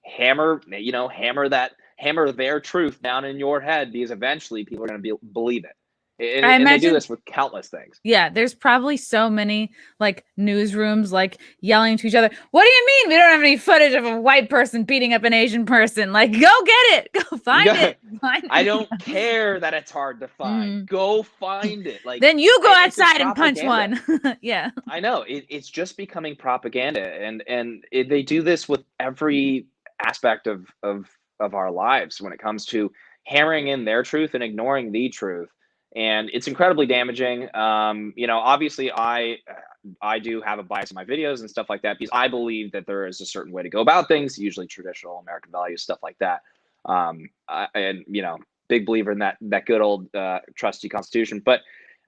hammer their truth down in your head because eventually people are going to believe it. I And they do imagine, this with countless things. yeah, there's probably so many like newsrooms like yelling to each other. What do you mean we don't have any footage of a white person beating up an Asian person? Like, go get it. Go find it. Find I it. don't care that it's hard to find. Mhm. Go find it. Like, Then you go it's just outside and punch propaganda. one. Yeah. I know it's just becoming propaganda, and they do this with every aspect of our lives when it comes to hammering in their truth and ignoring the truth, and it's incredibly damaging. Obviously, I do have a bias in my videos and stuff like that because I believe that there is a certain way to go about things, usually traditional American values, stuff like that. And big believer in that good old trusty Constitution, but.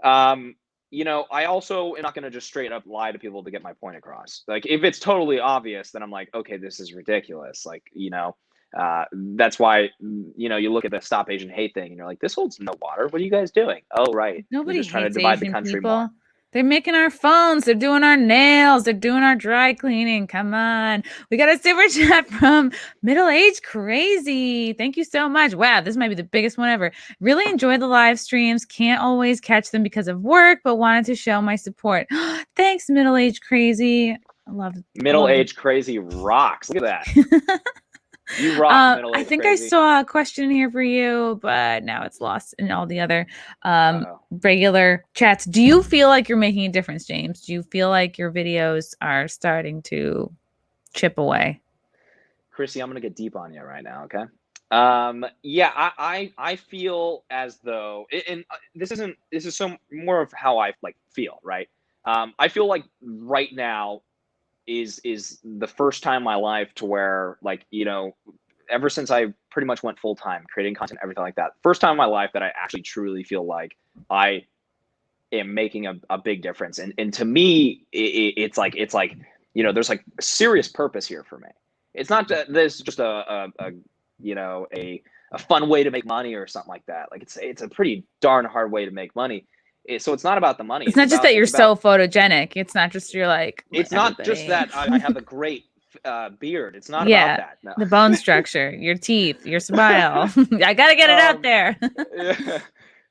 I also am not going to just straight up lie to people to get my point across. Like, if it's totally obvious, then I'm like, okay, this is ridiculous. Like, that's why, you look at the Stop Asian Hate thing and you're like, this holds no water. What are you guys doing? Oh, right. You're Nobody just trying to hates divide the Asian country more. people. They're making our phones. They're doing our nails. They're doing our dry cleaning. Come on. We got a super chat from Middle Age Crazy. Thank you so much. Wow, this might be the biggest one ever. Really enjoy the live streams. Can't always catch them because of work, but wanted to show my support. Thanks, Middle Age Crazy. I love Middle Age Crazy rocks. Look at that. You rock, Middle I Age think Crazy. I saw a question here for you, but now it's lost in all the other Uh-oh. regular chats. Do you feel like you're making a difference, James? Do you feel like your videos are starting to chip away? Chrissy, I'm gonna get deep on you right now, okay? Yeah, I feel as though, and this is so more of how I like feel, right? I feel like right now is the first time in my life to where, like, you know, ever since I pretty much went full time creating content, everything like that, first time in my life that I actually truly feel like I am making a big difference. And to me, it's like, you know, there's like a serious purpose here for me. It's not that this is just a you know, a fun way to make money or something like that. Like it's a pretty darn hard way to make money. So it's not about the money. It's not just that you're so photogenic. It's not just you're like. It's not just that I have a great beard. It's not about that. No. The bone structure, your teeth, your smile. I gotta get it out there. Yeah.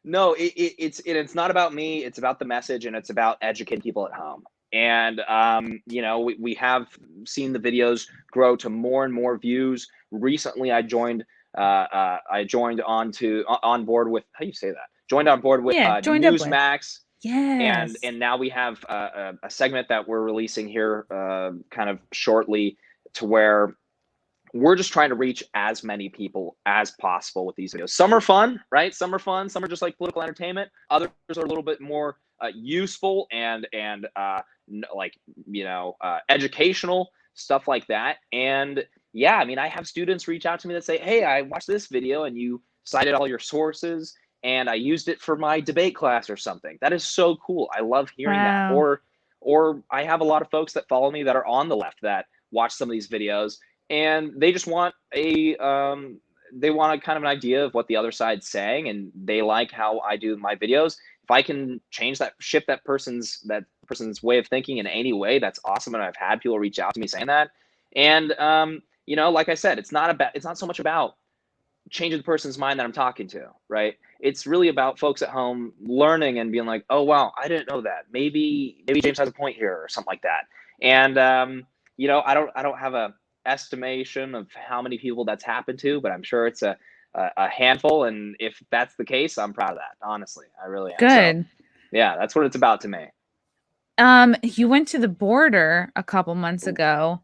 No, it's not about me. It's about the message, and it's about educating people at home. And you know, we have seen the videos grow to more and more views. Recently, I joined on board with, how do you say that? Joined on board with Newsmax. Yes. And now we have a segment that we're releasing here kind of shortly, to where we're just trying to reach as many people as possible with these videos. Some are fun, right? Some are fun. Some are just like political entertainment. Others are a little bit more useful and like, you know, educational, stuff like that. And yeah, I mean, I have students reach out to me that say, hey, I watched this video and you cited all your sources and I used it for my debate class or something. That is so cool. I love hearing that. Or I have a lot of folks that follow me that are on the left that watch some of these videos, and they just want they want a kind of an idea of what the other side's saying, and they like how I do my videos. If I can change that, shift that person's way of thinking in any way, that's awesome. And I've had people reach out to me saying that. And you know, like I said, it's not so much about changing the person's mind that I'm talking to, right? It's really about folks at home learning and being like, oh wow, I didn't know that. Maybe James has a point here or something like that. And you know, I don't have a estimation of how many people that's happened to, but I'm sure it's a handful. And if that's the case, I'm proud of that. Honestly, I really am. Good. So, yeah, that's what it's about to me. You went to the border a couple months ago.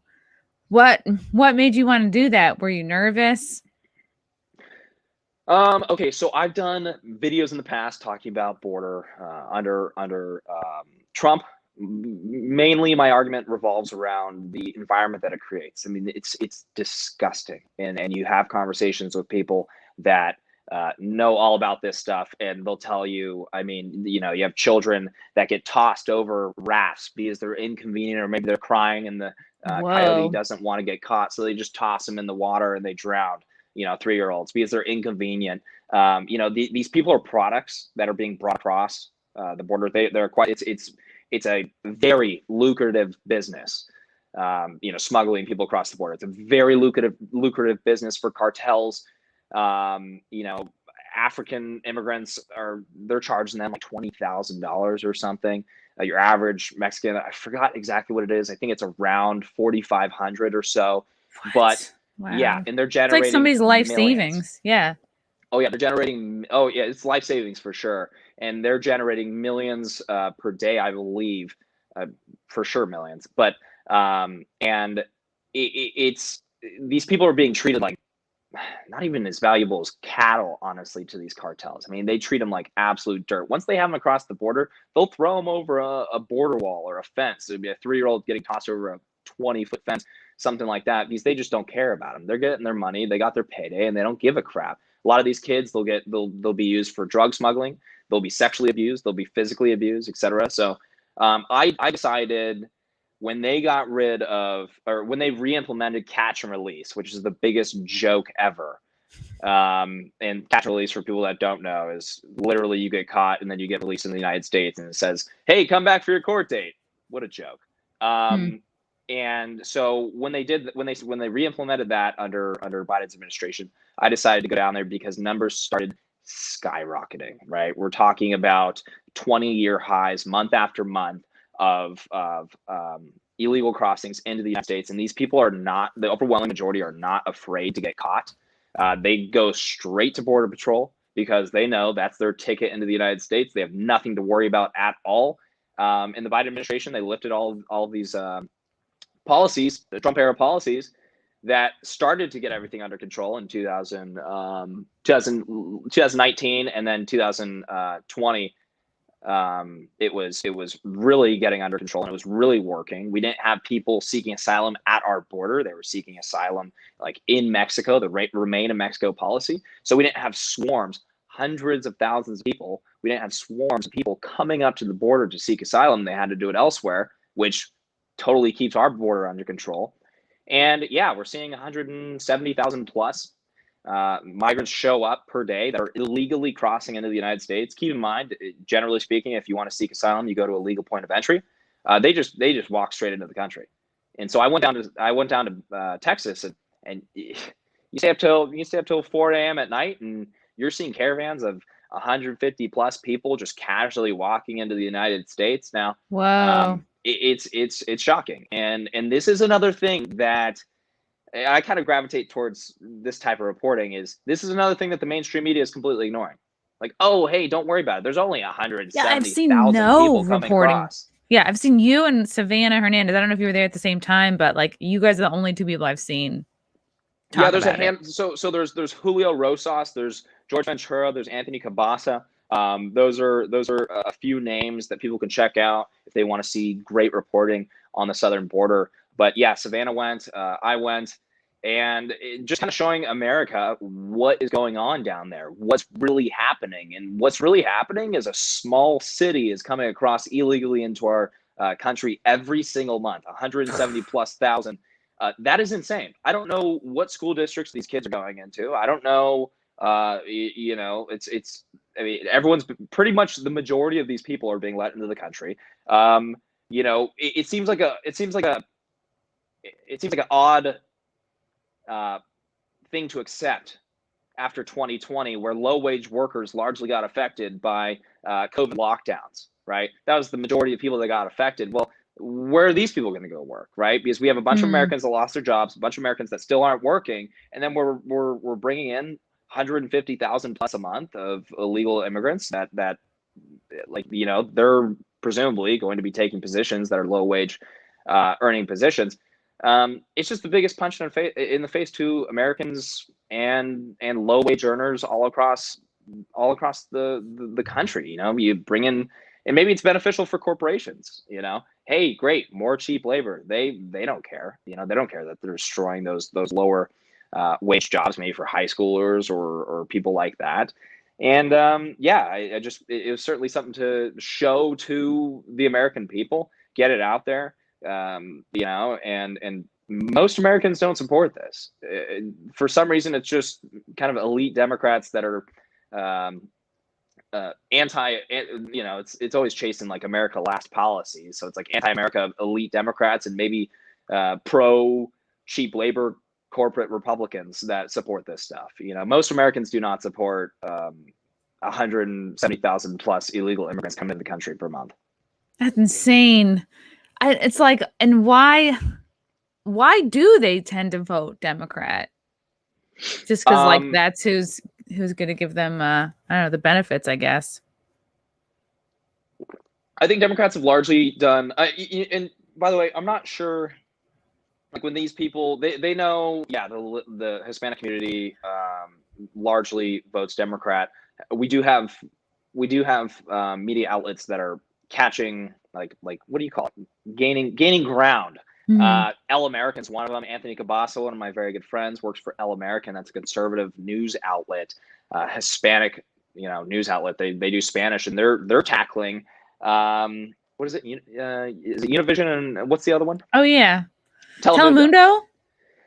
What made you want to do that? Were you nervous? Okay, so I've done videos in the past talking about border under Trump. Mainly my argument revolves around the environment that it creates. I mean, it's disgusting. And you have conversations with people that know all about this stuff, and they'll tell you, I mean, you know, you have children that get tossed over rafts because they're inconvenient, or maybe they're crying and the coyote doesn't want to get caught, so they just toss them in the water and they drown. You know, 3-year-olds, because they're inconvenient. You know, these people are products that are being brought across the border. They're quite. It's a very lucrative business. You know, smuggling people across the border. It's a very lucrative business for cartels. You know, African immigrants they're charging them like $20,000 or something. Your average Mexican, I forgot exactly what it is. I think it's around 4,500 or so. What? But wow. Yeah, and they're generating. It's like somebody's life millions. savings. Yeah. Oh yeah, they're generating. Oh yeah, it's life savings for sure, and they're generating millions per day, I believe, for sure millions. But and it's these people are being treated like not even as valuable as cattle, honestly, to these cartels. I mean, they treat them like absolute dirt. Once they have them across the border, they'll throw them over a border wall or a fence. It'd be a 3-year-old getting tossed over a 20-foot fence, something like that, because they just don't care about them. They're getting their money, they got their payday, and they don't give a crap. A lot of these kids, they'll be used for drug smuggling, they'll be sexually abused, they'll be physically abused, etc. So I decided when they got rid of, or when they re-implemented catch and release, which is the biggest joke ever. And catch and release, for people that don't know, is literally you get caught and then you get released in the United States and it says, hey, come back for your court date. What a joke. And so when they re-implemented that under Biden's administration, I decided to go down there because numbers started skyrocketing, right? We're talking about 20-year highs month after month of illegal crossings into the United States. And these people are not, the overwhelming majority are not afraid to get caught. They go straight to Border Patrol because they know that's their ticket into the United States. They have nothing to worry about at all. In the Biden administration, they lifted all of these policies, the Trump era policies, that started to get everything under control in 2019 and then 2020. it was really getting under control, and it was really working. We didn't have people seeking asylum at our border. They were seeking asylum like in Mexico, the remain in Mexico policy. So we didn't have swarms, hundreds of thousands of people. We didn't have swarms of people coming up to the border to seek asylum. They had to do it elsewhere, which totally keeps our border under control. And yeah, we're seeing 170,000 plus migrants show up per day that are illegally crossing into the United States. Keep in mind, generally speaking, if you want to seek asylum, you go to a legal point of entry. They just walk straight into the country. And so I went down to Texas, and you stay up till 4 a.m. at night, and you're seeing caravans of 150 plus people just casually walking into the United States. Now, Wow. It's shocking, and this is another thing that I kind of gravitate towards this type of reporting. This is another thing that the mainstream media is completely ignoring. Like, oh, hey, don't worry about it. There's only 170,000 people coming across. Yeah, I've seen you and Savannah Hernandez. I don't know if you were there at the same time, but like you guys are the only two people I've seen. Yeah, there's a hand. So there's Julio Rosas, there's George Ventura, there's Anthony Cabasa. Those are a few names that people can check out if they want to see great reporting on the southern border. But yeah, Savannah went, I went, and just kind of showing America what is going on down there, what's really happening. And what's really happening is a small city is coming across illegally into our country every single month, 170 plus thousand. That is insane. I don't know what school districts these kids are going into. I don't know. It's. I mean, everyone's pretty much the majority of these people are being let into the country. It seems like an odd thing to accept after 2020, where low-wage workers largely got affected by COVID lockdowns. Right, that was the majority of people that got affected. Well, where are these people going to go work, right? Because we have a bunch of Americans that lost their jobs, a bunch of Americans that still aren't working, and then we're bringing in 150,000 plus a month of illegal immigrants that they're presumably going to be taking positions that are low wage earning positions. It's just the biggest punch in the face to Americans and low wage earners all across the country. You bring in, and maybe it's beneficial for corporations. Hey, great, more cheap labor. They don't care. They don't care that they're destroying those lower wage jobs, maybe for high schoolers or people like that. And it was certainly something to show to the American people, get it out there. And most Americans don't support this. For some reason, it's just kind of elite Democrats that are it's always chasing like America last policies. So it's like anti-America elite Democrats and maybe pro cheap labor corporate Republicans that support this stuff. Most Americans do not support 170,000 plus illegal immigrants coming into the country per month. That's insane. It's like, and why do they tend to vote Democrat? Just because that's who's going to give them I don't know, the benefits, I guess. I think Democrats have largely done and by the way, I'm not sure, like when these people they know, the Hispanic community largely votes Democrat. We do have media outlets that are catching like what do you call it, gaining ground. El American's one of them. Anthony Cabasa, one of my very good friends, works for El American. That's a conservative news outlet, Hispanic, news outlet. They do Spanish, and they're tackling what is it? Is it Univision, and what's the other one? Oh yeah, Telemundo.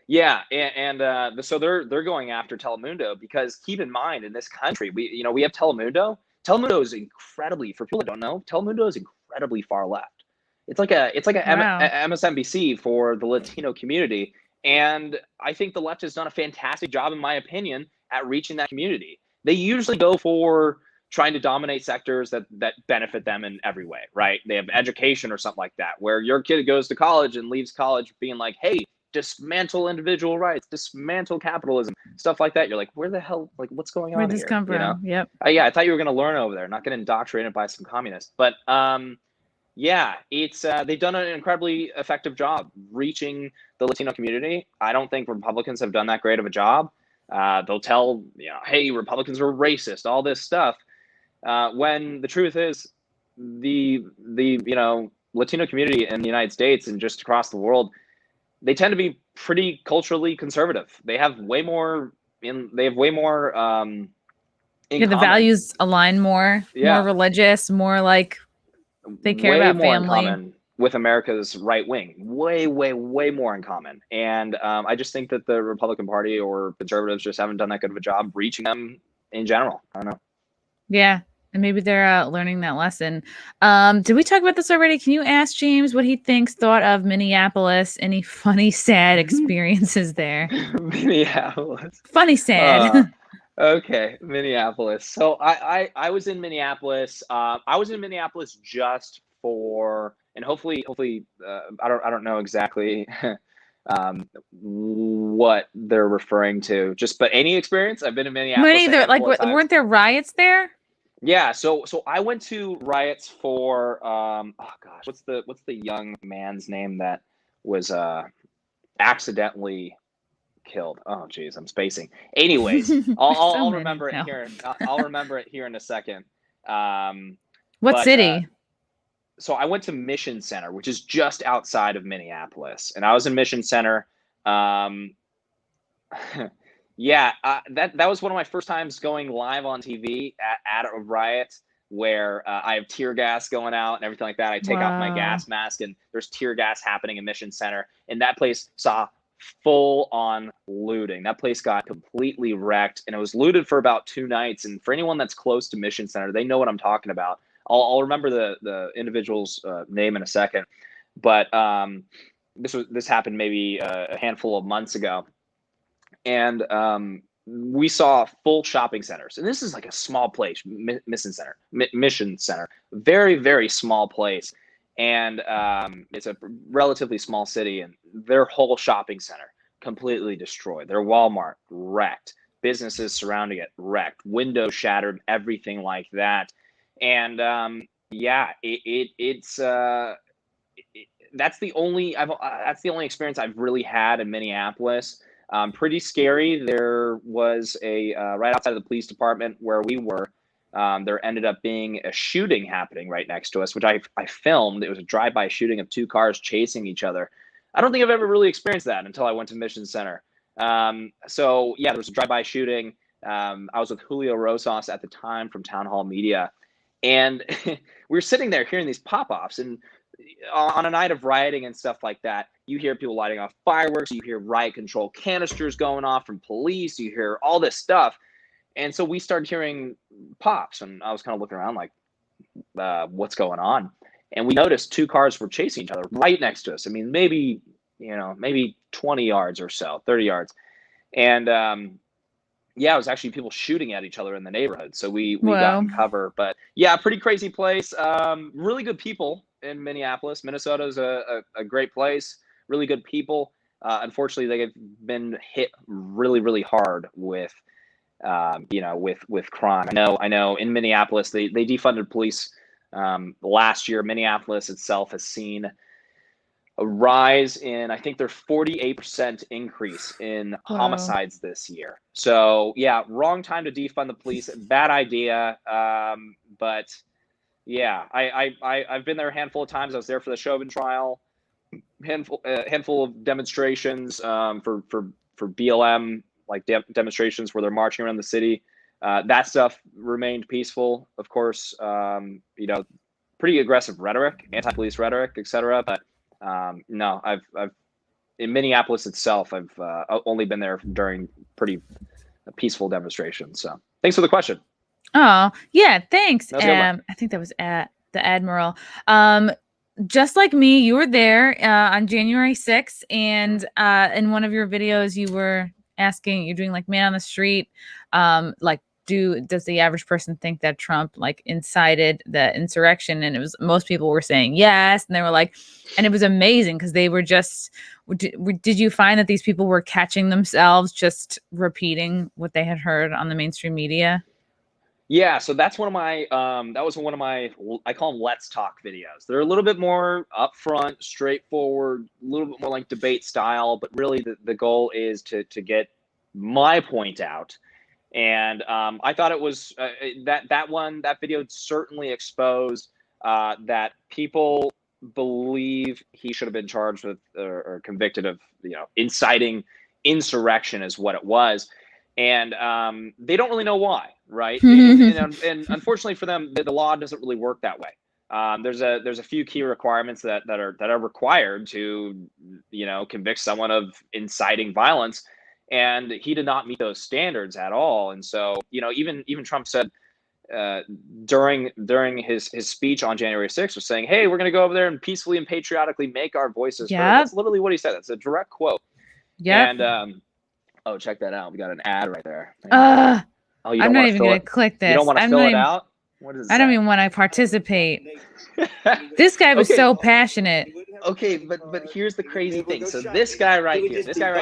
Yeah, and so they're going after Telemundo, because keep in mind, in this country we have Telemundo. Telemundo is incredibly, for people that don't know, Telemundo is incredibly far left. It's like a MSNBC for the Latino community. And I think the left has done a fantastic job, in my opinion, at reaching that community. They usually go for trying to dominate sectors that benefit them in every way, right? They have education or something like that, where your kid goes to college and leaves college being like, hey, dismantle individual rights, dismantle capitalism, stuff like that. You're like, where the hell, like, what's going on here? Where'd this come from? Yep. I thought you were going to learn over there, not get indoctrinated by some communists. But it's they've done an incredibly effective job reaching the Latino community. I don't think Republicans have done that great of a job. They'll tell, hey, Republicans are racist, all this stuff. When the truth is, the Latino community in the United States and just across the world, they tend to be pretty culturally conservative. They have way more in common. The values align more religious, more like they care way about more family. in common with America's right wing. Way more in common. And I just think that the Republican Party or conservatives just haven't done that good of a job reaching them in general. I don't know. Yeah. And maybe they're learning that lesson. Did we talk about this already? Can you ask James what he thought of Minneapolis? Any funny, sad experiences there? Minneapolis. Funny, sad. Okay, Minneapolis. So I was in Minneapolis. I was in Minneapolis just for, and hopefully I don't know exactly what they're referring to. But any experience. I've been in Minneapolis. Weren't there riots there? Yeah, so I went to riots for what's the young man's name that was accidentally killed? Oh geez, I'm spacing. Anyways, I'll remember it here. I'll remember it here in a second. What city? So I went to Mission Center, which is just outside of Minneapolis, and I was in Mission Center. Yeah, that was one of my first times going live on TV at a riot where I have tear gas going out and everything like that. I take off my gas mask and there's tear gas happening in Mission Center. And that place saw full on looting. That place got completely wrecked and it was looted for about 2 nights. And for anyone that's close to Mission Center, they know what I'm talking about. I'll remember the individual's name in a second. But this happened maybe a handful of months ago. And we saw full shopping centers, and this is like a small place, Mission Center, very, very small place. And it's a relatively small city, and their whole shopping center completely destroyed. Their Walmart wrecked, businesses surrounding it wrecked, windows shattered, everything like that. And that's the only experience I've really had in Minneapolis. Pretty scary. There was a right outside of the police department where we were. There ended up being a shooting happening right next to us, which I filmed. It was a drive-by shooting of 2 cars chasing each other. I don't think I've ever really experienced that until I went to Mission Center. So yeah, there was a drive-by shooting. I was with Julio Rosas at the time from Town Hall Media, and we were sitting there hearing these pop-offs, and on a night of rioting and stuff like that, you hear people lighting off fireworks, you hear riot control canisters going off from police, you hear all this stuff. And so we started hearing pops, and I was kind of looking around like, what's going on? And we noticed 2 cars were chasing each other right next to us. I mean, maybe 20 yards or so, 30 yards. And it was actually people shooting at each other in the neighborhood. So we got in cover. But yeah, pretty crazy place. Really good people in Minneapolis. Minnesota is a great place. Really good people. Unfortunately, they've been hit really, really hard with crime. I know in Minneapolis, they defunded police last year. Minneapolis itself has seen a rise in, I think, their 48% increase in homicides this year. So yeah, wrong time to defund the police. Bad idea. But yeah, I've been there a handful of times. I was there for the Chauvin trial. Handful of demonstrations for BLM, like demonstrations where they're marching around the city. That stuff remained peaceful, of course. Pretty aggressive rhetoric, anti-police rhetoric, etc. But no, I've in Minneapolis itself, I've only been there during pretty peaceful demonstrations. So thanks for the question. Oh yeah, thanks. I think that was at the Admiral. Just like me, you were there on January 6th, and in one of your videos, you were asking, you're doing like man on the street, does the average person think that Trump like incited the insurrection? And it was, most people were saying yes, and they were like, and it was amazing because they were just, did you find that these people were catching themselves just repeating what they had heard on the mainstream media? Yeah, so that's one of my, I call them Let's Talk videos. They're a little bit more upfront, straightforward, a little bit more like debate style, but really the goal is to get my point out. And I thought it was, that video certainly exposed that people believe he should have been charged with or convicted of, inciting insurrection is what it was. And they don't really know why, right? and unfortunately for them, the law doesn't really work that way. There's a few key requirements that are required to, convict someone of inciting violence, and he did not meet those standards at all. And so, even Trump said during his speech on January 6th, was saying, "Hey, we're going to go over there and peacefully and patriotically make our voices heard." That's literally what he said. That's a direct quote. Yeah. And oh, check that out. We got an ad right there. I'm not even going to click this. You don't want to fill it out? What is it? I don't even want to participate. This guy was so passionate. Okay, but here's the crazy thing. So this guy right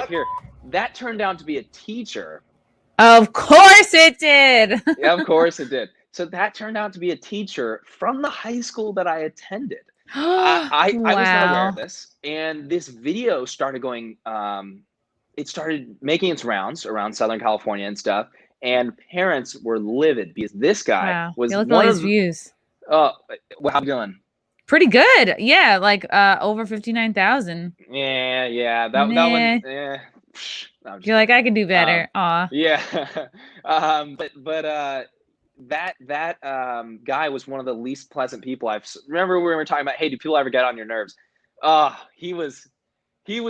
here, that turned out to be a teacher. Of course it did. Yeah, of course it did. So that turned out to be a teacher from the high school that I attended. I was not aware of this. And this video started going, it started making its rounds around Southern California and stuff. And parents were livid because this guy was look at all his views. Oh, how you doing? Pretty good. Yeah, like over 59,000. Yeah. That one. Yeah. You're like, I can do better. Aw. Yeah. But that guy was one of the least pleasant people I've. Remember we were talking about, hey, do people ever get on your nerves? He was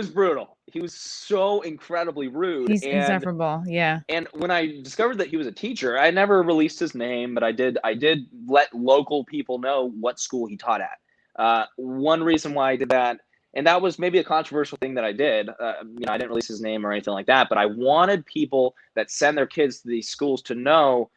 brutal. He was so incredibly rude. He's insufferable. Yeah. And when I discovered that he was a teacher, I never released his name, but I did let local people know what school he taught at. One reason why I did that, and that was maybe a controversial thing that I did. I didn't release his name or anything like that, but I wanted people that send their kids to these schools to know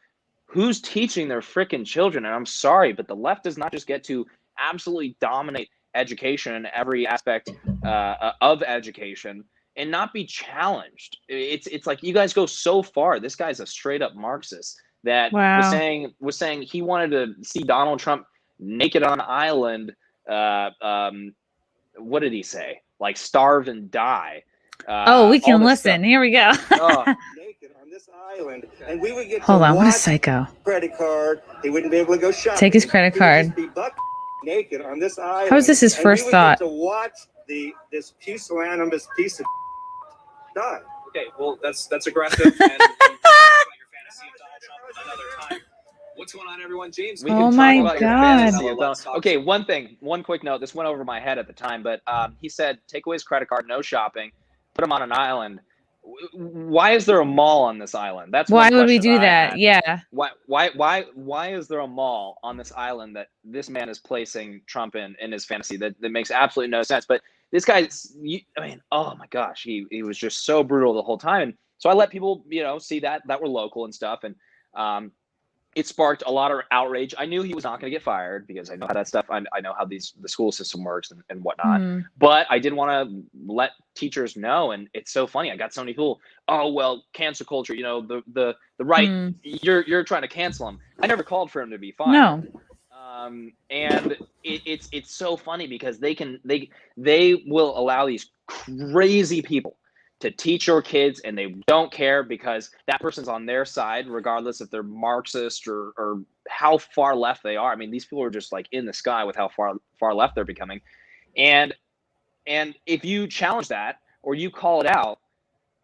who's teaching their freaking children. And I'm sorry, but the left does not just get to absolutely dominate education in every aspect of education and not be challenged. It's like you guys go so far. This guy's a straight up Marxist that was saying he wanted to see Donald Trump naked on an island. What did he say? Like starve and die. We can listen. Stuff. Here we go. Naked on this island, and we would get Hold on, what a psycho. Credit card. He wouldn't be able to go shopping. Take his credit card. Naked on this island. How is this his first thought? To watch this pusillanimous piece of die. Okay, well that's aggressive. And your fantasy of Donald Trump another time. What's going on, everyone? James. Oh my God. Okay, one quick note. This went over my head at the time, but he said take away his credit card, no shopping, put him on an island. Why is there a mall on this island? That's why would we do that? Yeah. Why is there a mall on this island that this man is placing Trump in his fantasy? That makes absolutely no sense. But this guy, oh my gosh, he was just so brutal the whole time. And so I let people, see that were local and stuff. And it sparked a lot of outrage. I knew he was not going to get fired because I know how that stuff. I know how the school system works and whatnot. But I didn't want to let teachers know. And it's so funny. I got so many people. Oh well, cancel culture. The right. You're trying to cancel him. I never called for him to be fired. No. And it's so funny because they will allow these crazy people to teach your kids, and they don't care because that person's on their side, regardless if they're Marxist or how far left they are. I mean, these people are just like in the sky with how far left they're becoming. And if you challenge that or you call it out,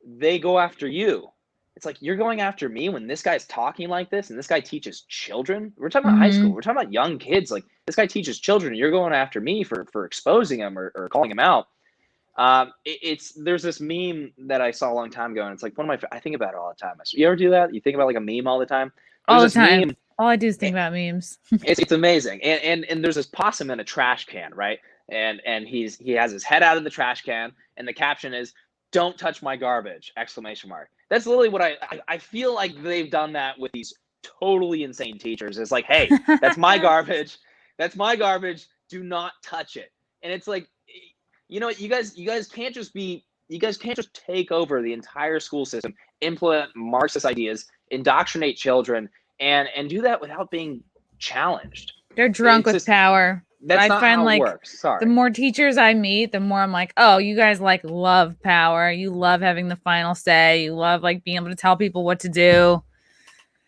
they go after you. It's like, you're going after me when this guy's talking like this, and this guy teaches children. We're talking about high school. We're talking about young kids. Like, this guy teaches children, and you're going after me for exposing him or calling him out. There's this meme that I saw a long time ago, and it's like I think about it all the time. You ever do that? You think about like a meme all the time? All the time. All I do is think about memes. It's amazing. And there's this possum in a trash can, right? And he has his head out of the trash can, and the caption is, "Don't touch my garbage!" ! That's literally what I feel like they've done that with these totally insane teachers. It's like, hey, that's my garbage. That's my garbage. Do not touch it. And it's like, you guys can't just take over the entire school system, implement Marxist ideas, indoctrinate children, and do that without being challenged. They're drunk with power. That's not how it works. Sorry. The more teachers I meet, the more I'm like, oh, you guys love power. You love having the final say. You love being able to tell people what to do.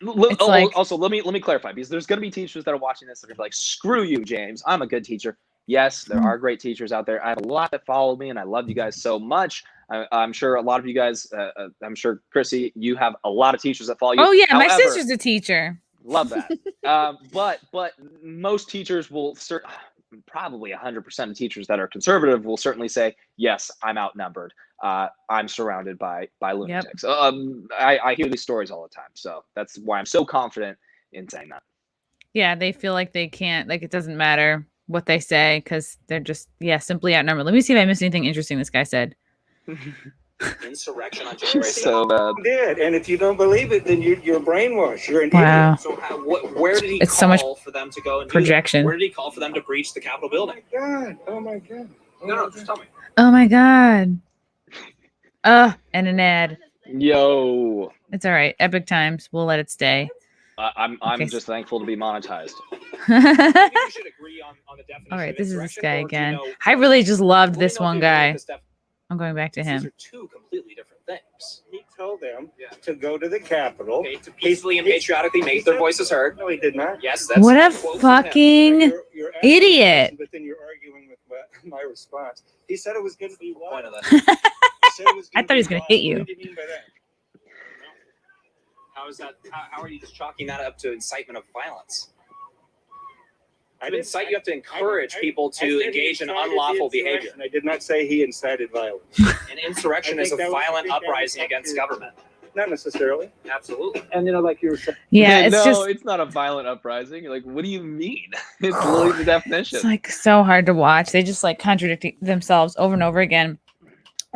It's like, Also, let me clarify, because there's going to be teachers that are watching this that are going to be like, screw you, James. I'm a good teacher. Yes, there are great teachers out there. I have a lot that follow me, and I love you guys so much. I'm sure a lot of you guys, I'm sure, Chrissy, you have a lot of teachers that follow you. oh yeah, my However, sister's a teacher. love that. But most teachers will probably 100% of teachers that are conservative will certainly say, yes, I'm outnumbered. I'm surrounded by lunatics. I hear these stories all the time. So that's why I'm so confident in saying that. Yeah, they feel like they can't, like it doesn't matter what they say because they're just, simply outnumbered. Let me see if I missed anything interesting this guy said. Insurrection on She's January 6th. so bad. Did, and if you don't believe it, then you're brainwashed. You're an Wow. idiot. So where did he It's call so much for them to go and projection. do that? Where did he call for them to breach the Capitol building? Oh my God. No, just tell me. Oh my God. And an ad. Yo. It's all right. Epic Times. We'll let it stay. I'm Okay. just thankful to be monetized. Maybe we should agree on the definition All right, of this is this insurrection, guy or do you again. know- I really just loved what do you this know one if you agree guy. with this I'm going back to These him. are two completely different things. He told them Yeah. to go to the Capitol. Okay, to peacefully and patriotically make their voices heard. No, he did not. Yes, that's What a quote from him. fucking You're asking idiot. questions, but then you're arguing with my response. He said it was going to be Point wild. of that. He said it was I gonna thought he was be gonna wild. hit you. What did he mean by that? How is that? How are you just chalking that up to incitement of violence? I To didn't incite, you have to encourage people I to said he engage in incited unlawful the behavior. insurrection. I did not say he incited violence. An insurrection I is a think that was- I violent think that was uprising up against to- government. Not necessarily. Absolutely. And like you were saying, Yeah, it's no, just, it's not a violent uprising. Like, what do you mean? It's literally the definition. it's like so hard to watch. They just like contradict themselves over and over again.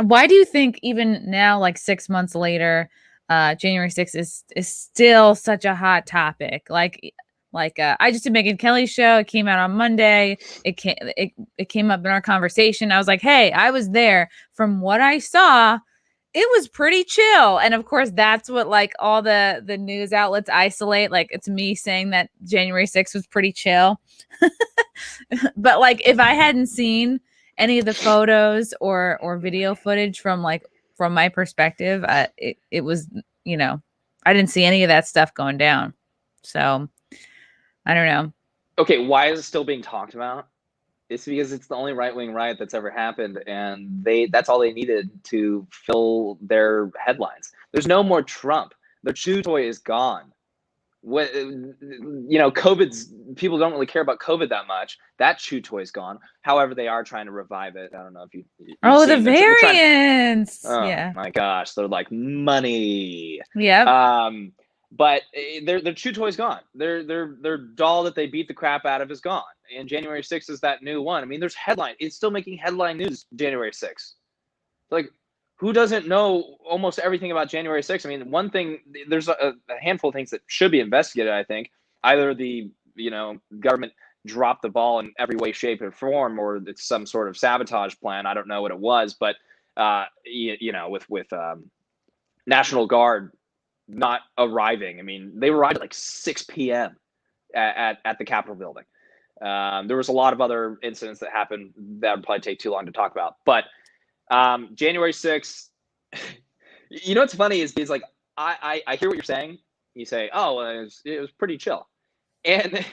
Why do you think even now, like 6 months later, January 6th is still such a hot topic? I just did Megyn Kelly's show. It came out on Monday. It came up in our conversation. I was like, hey, I was there. From what I saw, it was pretty chill. And of course, that's what like all the news outlets isolate. Like it's me saying that January 6th was pretty chill. But like if I hadn't seen any of the photos or video footage from my perspective, it was, I didn't see any of that stuff going down. So I don't know. Okay, why is it still being talked about? It's because it's the only right-wing riot that's ever happened, and that's all they needed to fill their headlines. There's no more Trump. Their chew toy is gone. COVID's, people don't really care about COVID that much. That chew toy is gone. However, they are trying to revive it. I don't know if you've Oh, the seen it. variants. Oh Yeah. my gosh, they're like money. Yep. But their chew toy's gone. Their doll that they beat the crap out of is gone. And January 6th is that new one. I mean, there's headline. It's still making headline news. January 6th. Like, who doesn't know almost everything about January 6th? I mean, one thing, there's a handful of things that should be investigated. I think either the government dropped the ball in every way, shape, or form, or it's some sort of sabotage plan. I don't know what it was, but with National Guard not arriving. I mean, they arrived at like 6 p.m. at the Capitol building. There was a lot of other incidents that happened that would probably take too long to talk about. But January 6th, what's funny is like, I hear what you're saying. You say, oh, it was pretty chill. And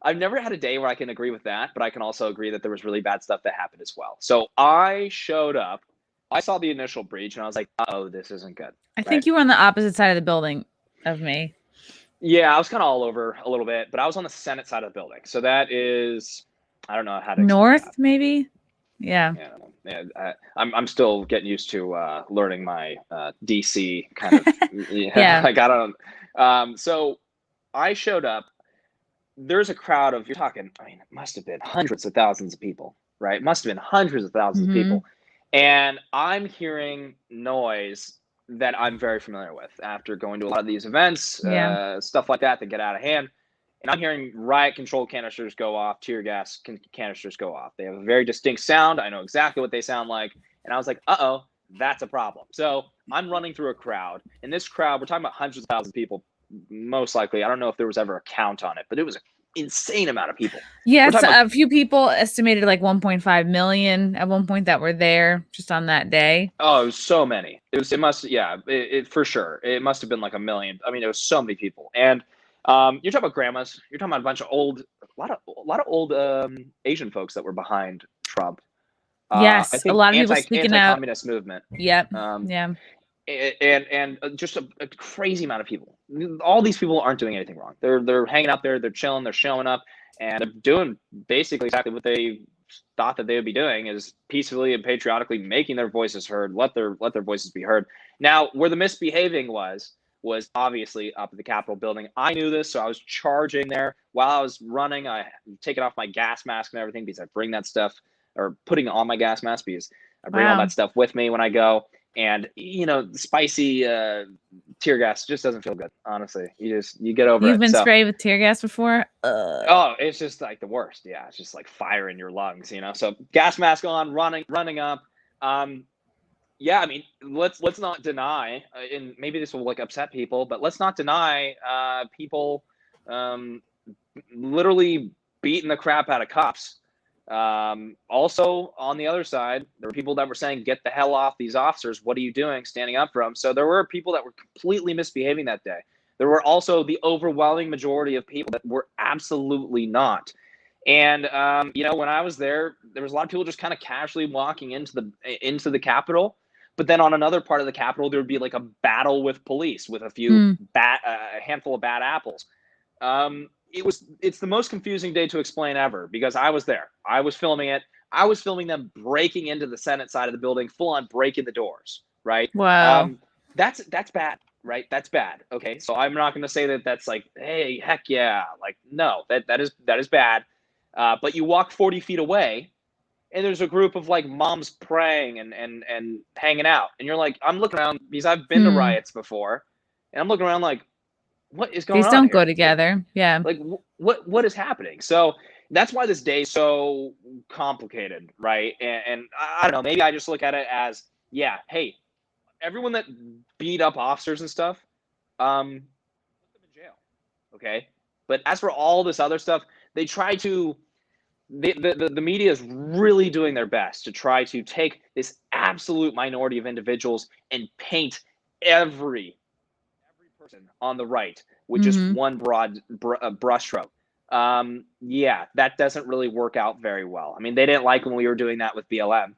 I've never had a day where I can agree with that, but I can also agree that there was really bad stuff that happened as well. So I showed up. I saw the initial breach and I was like, oh, this isn't good. I think you were on the opposite side of the building of me. Yeah, I was kind of all over a little bit, but I was on the Senate side of the building. So that is, I don't know how to North, that. Maybe? Yeah. I'm still getting used to learning my DC kind of, Yeah. like I don't, so I showed up. There's a crowd of, you're talking, I mean, it must have been hundreds of thousands of people, right? It must have been hundreds of thousands of people. And I'm hearing noise that I'm very familiar with after going to a lot of these events, stuff like that get out of hand. And I'm hearing riot control canisters go off, tear gas canisters go off. They have a very distinct sound. I know exactly what they sound like. And I was like, uh-oh, that's a problem. So I'm running through a crowd. And this crowd, we're talking about hundreds of thousands of people, most likely. I don't know if there was ever a count on it, but it was insane amount of people. Yeah, it's a few people estimated like 1.5 million at one point that were there just on that day. Oh, it was so many. It for sure. It must have been like a million. I mean, it was so many people. And you're talking about grandmas. You're talking about a lot of old Asian folks that were behind Trump. Yes, I think a lot of people speaking out. Anti-communist movement. Yep. Yeah. And just a crazy amount of people. All these people aren't doing anything wrong. They're hanging out there. They're chilling. They're showing up, and they're doing basically exactly what they thought that they would be doing, is peacefully and patriotically making their voices heard. Let their voices be heard. Now, where the misbehaving was obviously up at the Capitol building. I knew this, so I was charging there while I was running. I taking off my gas mask and everything because I bring that stuff, or putting on my gas mask because I bring all that stuff with me when I go. And spicy tear gas just doesn't feel good. Honestly, you get over it. You've been sprayed with tear gas before? Oh, it's just like the worst. Yeah, it's just like fire in your lungs. So gas mask on, running up. Yeah, I mean, let's not deny, and maybe this will like upset people, but let's not deny people literally beating the crap out of cops. Also, on the other side, there were people that were saying, get the hell off these officers. What are you doing standing up for them? So there were people that were completely misbehaving that day. There were also the overwhelming majority of people that were absolutely not. And, when I was there was a lot of people just kind of casually walking into the Capitol. But then on another part of the Capitol, there would be like a battle with police with a few a handful of bad apples. It's the most confusing day to explain ever because I was there. I was filming it. I was filming them breaking into the Senate side of the building, full on breaking the doors. Right. Wow. That's bad. Right. That's bad. Okay. So I'm not going to say that that's like, hey, heck yeah. Like, no, that is bad. But you walk 40 feet away and there's a group of like moms praying and hanging out. And you're like, I'm looking around because I've been to riots before and I'm looking around like, what is going on? These don't go together. Yeah. Like what is happening? So that's why this day is so complicated, right? And I don't know, maybe I just look at it as, yeah, hey, everyone that beat up officers and stuff, put them in jail, okay? But as for all this other stuff, they try to, the media is really doing their best to try to take this absolute minority of individuals and paint every person on the right with just one broad brushstroke. Yeah, that doesn't really work out very well. I mean, they didn't like when we were doing that with BLM,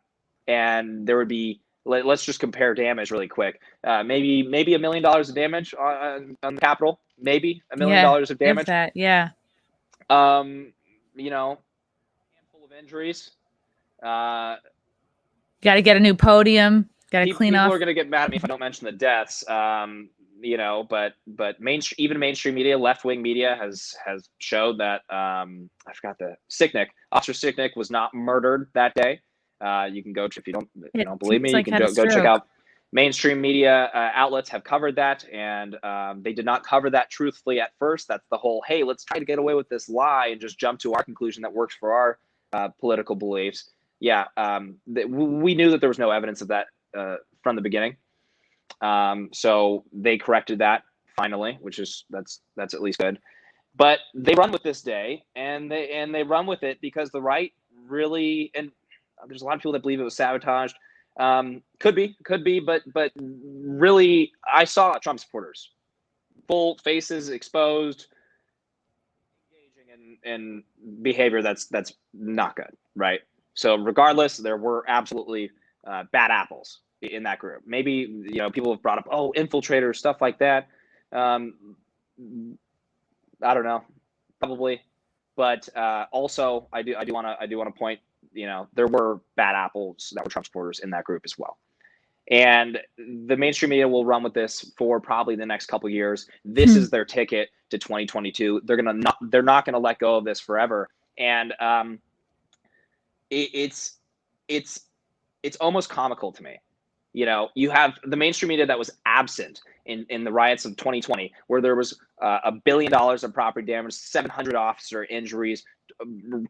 and there would be, let's just compare damage really quick. Maybe $1 million of damage on the Capitol. Maybe $1 million of damage. That, yeah. Handful of injuries. Got to get a new podium. Got to clean off. People are going to get mad at me if I don't mention the deaths. But even mainstream media, left-wing media has showed that I forgot Officer Sicknick was not murdered that day. You can go if you don't believe me, you can go check out mainstream media outlets have covered that, and they did not cover that truthfully at first. That's the whole, hey, let's try to get away with this lie and just jump to our conclusion that works for our political beliefs. Yeah, we knew that there was no evidence of that from the beginning. So they corrected that finally, which is that's at least good. But they run with this day, and they run with it because the right really, and there's a lot of people that believe it was sabotaged. Could be, but really, I saw Trump supporters, full faces exposed, engaging in behavior that's not good, right? So regardless, there were absolutely bad apples in that group. Maybe people have brought up, oh, infiltrators, stuff like that. I don't know, probably, but also I do want to point, there were bad apples that were Trump supporters in that group as well. And the mainstream media will run with this for probably the next couple of years. This is their ticket to 2022. They're not going to let go of this forever. And it's almost comical to me. You have the mainstream media that was absent in the riots of 2020, where there was $1 billion of property damage, 700 officer injuries,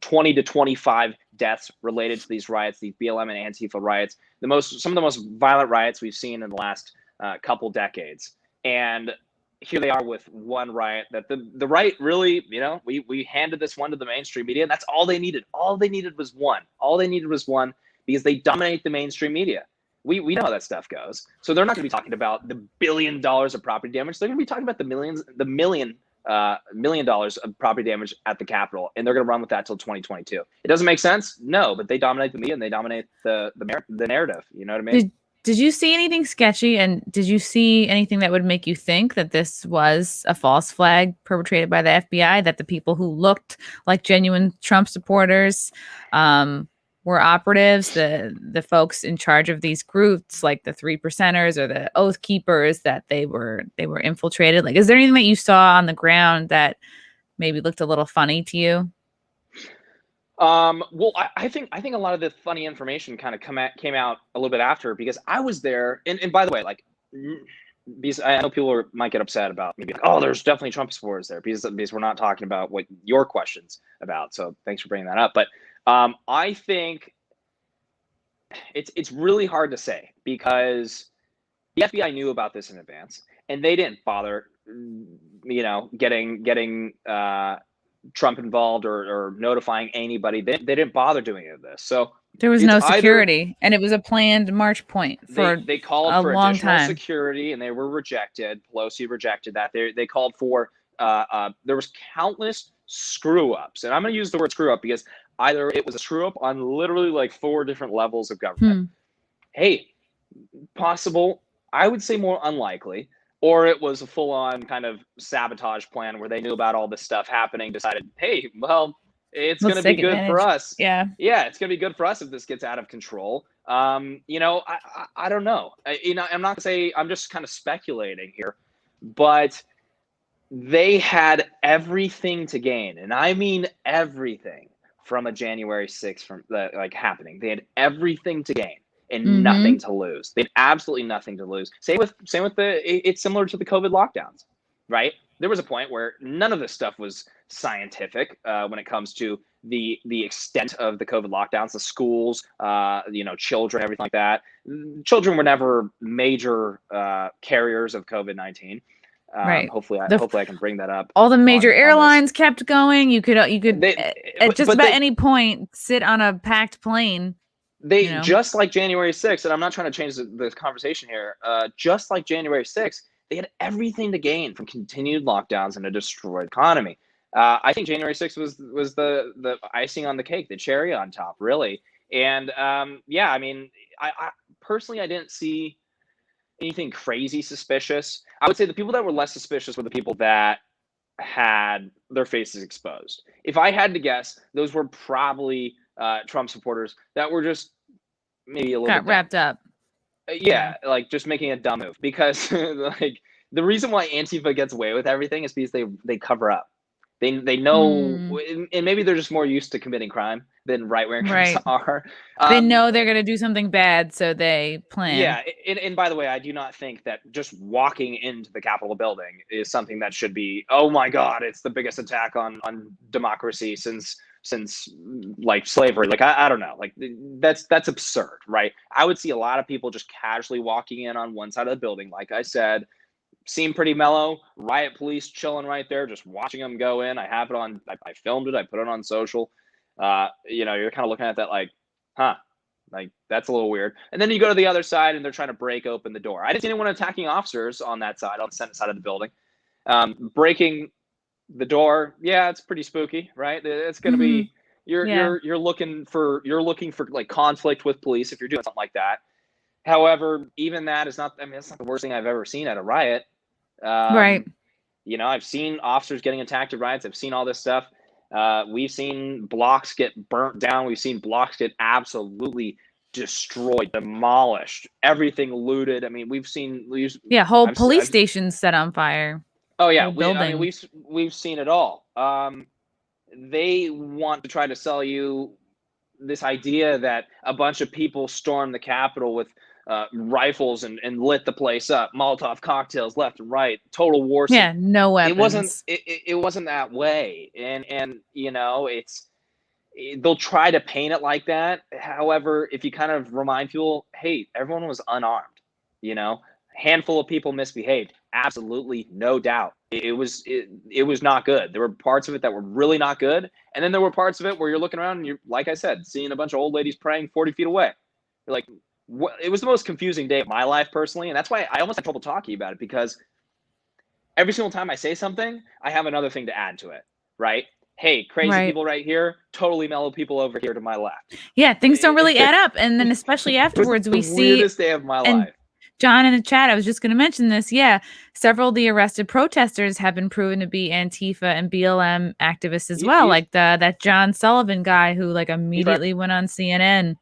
20 to 25 deaths related to these riots, these BLM and Antifa riots, some of the most violent riots we've seen in the last couple decades. And here they are with one riot that the right really, we handed this one to the mainstream media, and that's all they needed. All they needed was one. All they needed was one, because they dominate the mainstream media. We know how that stuff goes. So they're not going to be talking about the $1 billion of property damage. They're going to be talking about the $1 million of property damage at the Capitol, and they're going to run with that till 2022. It doesn't make sense, no, but they dominate the media and they dominate the narrative. You know what I mean? Did you see anything sketchy, and did you see anything that would make you think that this was a false flag perpetrated by the FBI, that the people who looked like genuine Trump supporters were operatives, the folks in charge of these groups, like the 3%ers or the Oath Keepers, that they were infiltrated? Like, is there anything that you saw on the ground that maybe looked a little funny to you? Well, I think a lot of the funny information kind of came out a little bit after, because I was there. And by the way, like, because I know people might get upset about maybe like, oh, there's definitely Trump supporters there, because we're not talking about what your question's about. So thanks for bringing that up. But I think it's really hard to say, because the FBI knew about this in advance, and they didn't bother, getting Trump involved or notifying anybody. They didn't bother doing any of this. So there was no security, and it was a planned march point for they called for long additional time. security, and they were rejected. Pelosi rejected that. They called for there was countless screw ups, and I'm going to use the word screw up because either it was a screw up on literally like 4 different levels of government. Hey, possible. I would say more unlikely. Or it was a full-on kind of sabotage plan where they knew about all this stuff happening, decided, hey, well, it's going to be good for us. Yeah, it's going to be good for us if this gets out of control. I don't know. I'm not going to say, I'm just kind of speculating here, but they had everything to gain, and I mean everything, from a January 6th happening. They had everything to gain and nothing to lose. They had absolutely nothing to lose. Same with it's similar to the COVID lockdowns, right? There was a point where none of this stuff was scientific when it comes to the extent of the COVID lockdowns, the schools, children, everything like that. Children were never major carriers of COVID-19. Right. Hopefully I can bring that up. All the major airlines kept going. You could at just about any point sit on a packed plane. Just like January 6th, and I'm not trying to change the conversation here, just like January 6th, they had everything to gain from continued lockdowns and a destroyed economy. I think January 6th was the icing on the cake, the cherry on top, really. And I personally, I didn't see anything crazy suspicious. I would say the people that were less suspicious were the people that had their faces exposed. If I had to guess, those were probably Trump supporters that were just maybe a little bit wrapped up. Like just making a dumb move, because like the reason why Antifa gets away with everything is because they cover up. They know, and maybe they're just more used to committing crime than right-wing groups are. They know they're going to do something bad, so they plan. Yeah, and by the way, I do not think that just walking into the Capitol building is something that should be, oh my God, it's the biggest attack on democracy since like slavery. Like I don't know, like that's absurd, right? I would see a lot of people just casually walking in on one side of the building, like I said. Seemed pretty mellow. Riot police chilling right there, just watching them go in. I have it on. I filmed it. I put it on social. You're kind of looking at that like, huh, like that's a little weird. And then you go to the other side, and they're trying to break open the door. I didn't see anyone attacking officers on that side, on the Senate side of the building. Breaking the door, yeah, it's pretty spooky, right? It's going to be you're looking for like conflict with police if you're doing something like that. However, even that is not. I mean, that's not the worst thing I've ever seen at a riot. Right. I've seen officers getting attacked at riots. I've seen all this stuff. We've seen blocks get burnt down. We've seen blocks get absolutely destroyed, demolished, everything looted. I mean, we've seen whole police stations set on fire. Oh yeah, we've seen it all. They want to try to sell you this idea that a bunch of people stormed the Capitol with rifles and lit the place up, Molotov cocktails left and right, total war scene. Yeah, no weapons. It wasn't that way, and they'll try to paint it like that. However, if you kind of remind people, hey, everyone was unarmed, handful of people misbehaved. Absolutely, no doubt. It was not good. There were parts of it that were really not good, and then there were parts of it where you're looking around and you're, like I said, seeing a bunch of old ladies praying 40 feet away. You're like, what? It was the most confusing day of my life personally, and that's why I almost had trouble talking about it, because every single time I say something, I have another thing to add to it, right? Hey, crazy people right here, totally mellow people over here to my left. Yeah, things don't really add up, and then especially afterwards, we see the weirdest day of my life. John in the chat, I was just going to mention this. Yeah, several of the arrested protesters have been proven to be Antifa and BLM activists as well, like that John Sullivan guy who like immediately went on CNN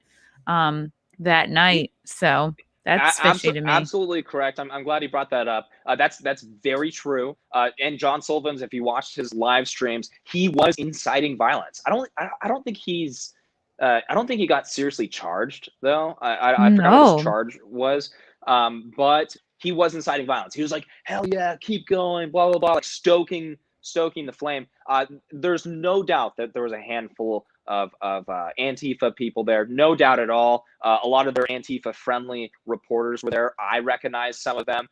that night. So that's fishy to me. Absolutely correct. I'm glad you brought that up. That's very true. And John Sullivan's, if you watched his live streams, he was inciting violence. I don't think he's I don't think he got seriously charged though. I forgot what his charge was. But he was inciting violence. He was like, hell yeah, keep going, blah, blah, blah, like stoking the flame. There's no doubt that there was a handful of Antifa people there. No doubt at all. A lot of their Antifa friendly reporters were there. I recognize some of them.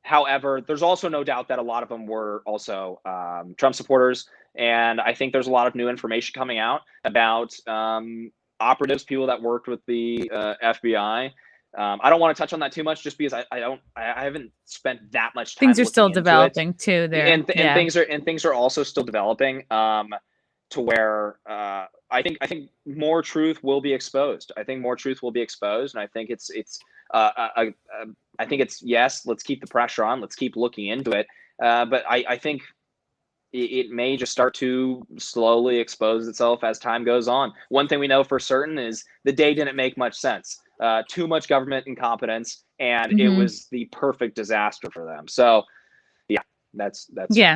However, there's also no doubt that a lot of them were also Trump supporters. And I think there's a lot of new information coming out about operatives, people that worked with the FBI. I don't want to touch on that too much, just because I haven't spent that much time. Things are still developing too there, and things are also still developing to where I think more truth will be exposed. I think more truth will be exposed, and I think it's yes, let's keep the pressure on, let's keep looking into it. But I think it may just start to slowly expose itself as time goes on. One thing we know for certain is the day didn't make much sense. Too much government incompetence, and it was the perfect disaster for them. So, yeah, that's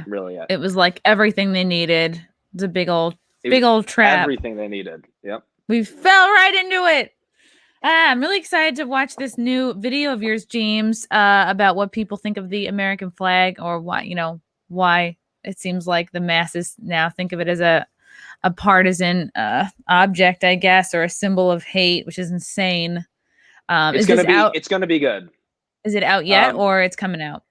really it. It was like everything they needed. It's a big old trap. Everything they needed. Yep. We fell right into it. I'm really excited to watch this new video of yours, James, about what people think of the American flag, or why it seems like the masses now think of it as a partisan object, I guess, or a symbol of hate, which is insane. It's gonna be good. Is it out yet, or it's coming out?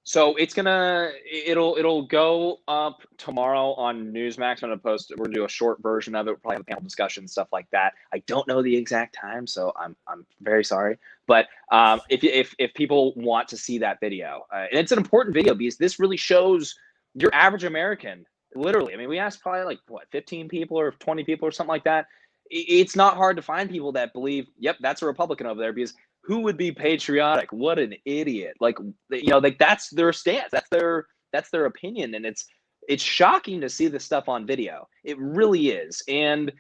So it'll go up tomorrow on Newsmax. I'm gonna post it. We're gonna do a short version of it. We'll probably have a panel discussion, stuff like that. I don't know the exact time, so I'm very sorry. But if people want to see that video, and it's an important video because this really shows your average American. Literally, I mean, we asked probably like 15 people or 20 people or something like that. It's not hard to find people that believe, yep, that's a Republican over there, because who would be patriotic? What an idiot! Like that's their stance. That's their opinion, and it's shocking to see this stuff on video. It really is, and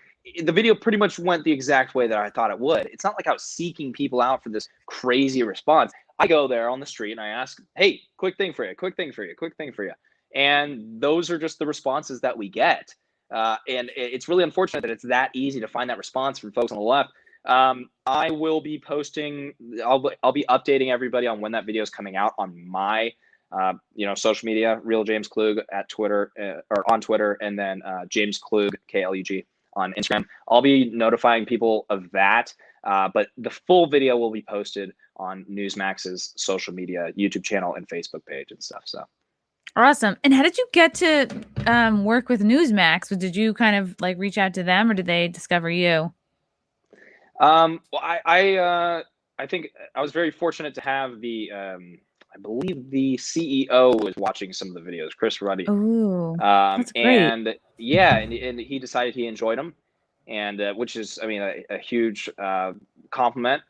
the video pretty much went the exact way that I thought it would. It's not like I was seeking people out for this crazy response. I go there on the street and I ask, hey, quick thing for you, quick thing for you, quick thing for you. And those are just the responses that we get. And it's really unfortunate that it's that easy to find that response from folks on the left. I will be posting, I'll be updating everybody on when that video is coming out on my, social media, Real James Klug at Twitter, or on Twitter, and then James Klug, KLUG, on Instagram. I'll be notifying people of that. But the full video will be posted on Newsmax's social media, YouTube channel, and Facebook page and stuff. So. Awesome. And how did you get to work with Newsmax? Did you kind of like reach out to them, or did they discover you? Well, I think I was very fortunate to have the I believe the CEO was watching some of the videos, Chris Ruddy. Ooh, that's great. And yeah, and he decided he enjoyed them, and which is, I mean, a huge compliment,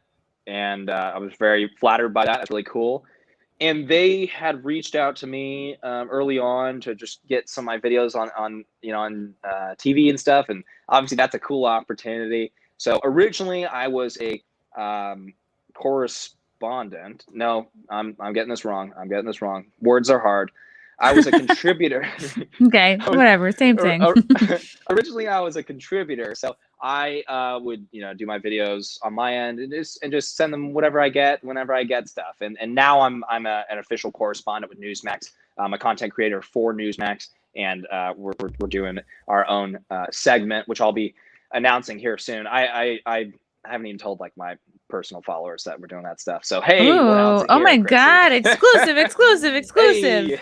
and I was very flattered by that. That's really cool. And they had reached out to me early on to just get some of my videos on TV and stuff, and obviously that's a cool opportunity. So originally I was a correspondent. No, I'm getting this wrong. Words are hard. I was a contributor. Okay, whatever, same thing. Originally I was a contributor, so I would do my videos on my end and just send them whatever I get whenever I get stuff. And now I'm an official correspondent with Newsmax. I'm a content creator for Newsmax, and we're doing our own segment, which I'll be announcing here soon. I I haven't even told like my personal followers that we're doing that stuff. So hey, Ooh, we'll announce it oh here, my Chrissie. God, exclusive. Hey.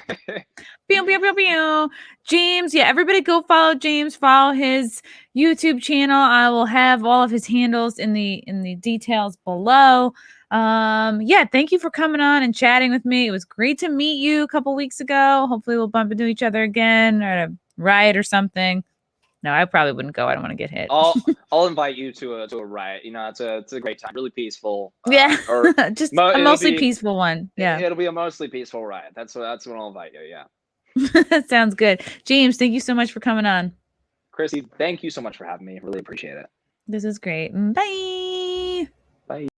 Pew, pew, pew, pew. James, yeah, everybody go follow James, follow his YouTube channel. I will have all of his handles in the details below. Yeah, thank you for coming on and chatting with me. It was great to meet you a couple weeks ago. Hopefully we'll bump into each other again or at a riot or something. No, I probably wouldn't go. I don't want to get hit. I'll invite you to a riot. You know, it's a great time, really peaceful. Yeah, Or just mo- a it'll mostly be- peaceful one. Yeah, it'll be a mostly peaceful riot. That's when I'll invite you. Yeah. that sounds good. James, thank you so much for coming on. Chrissie, thank you so much for having me. Really appreciate it. This is great. Bye. Bye.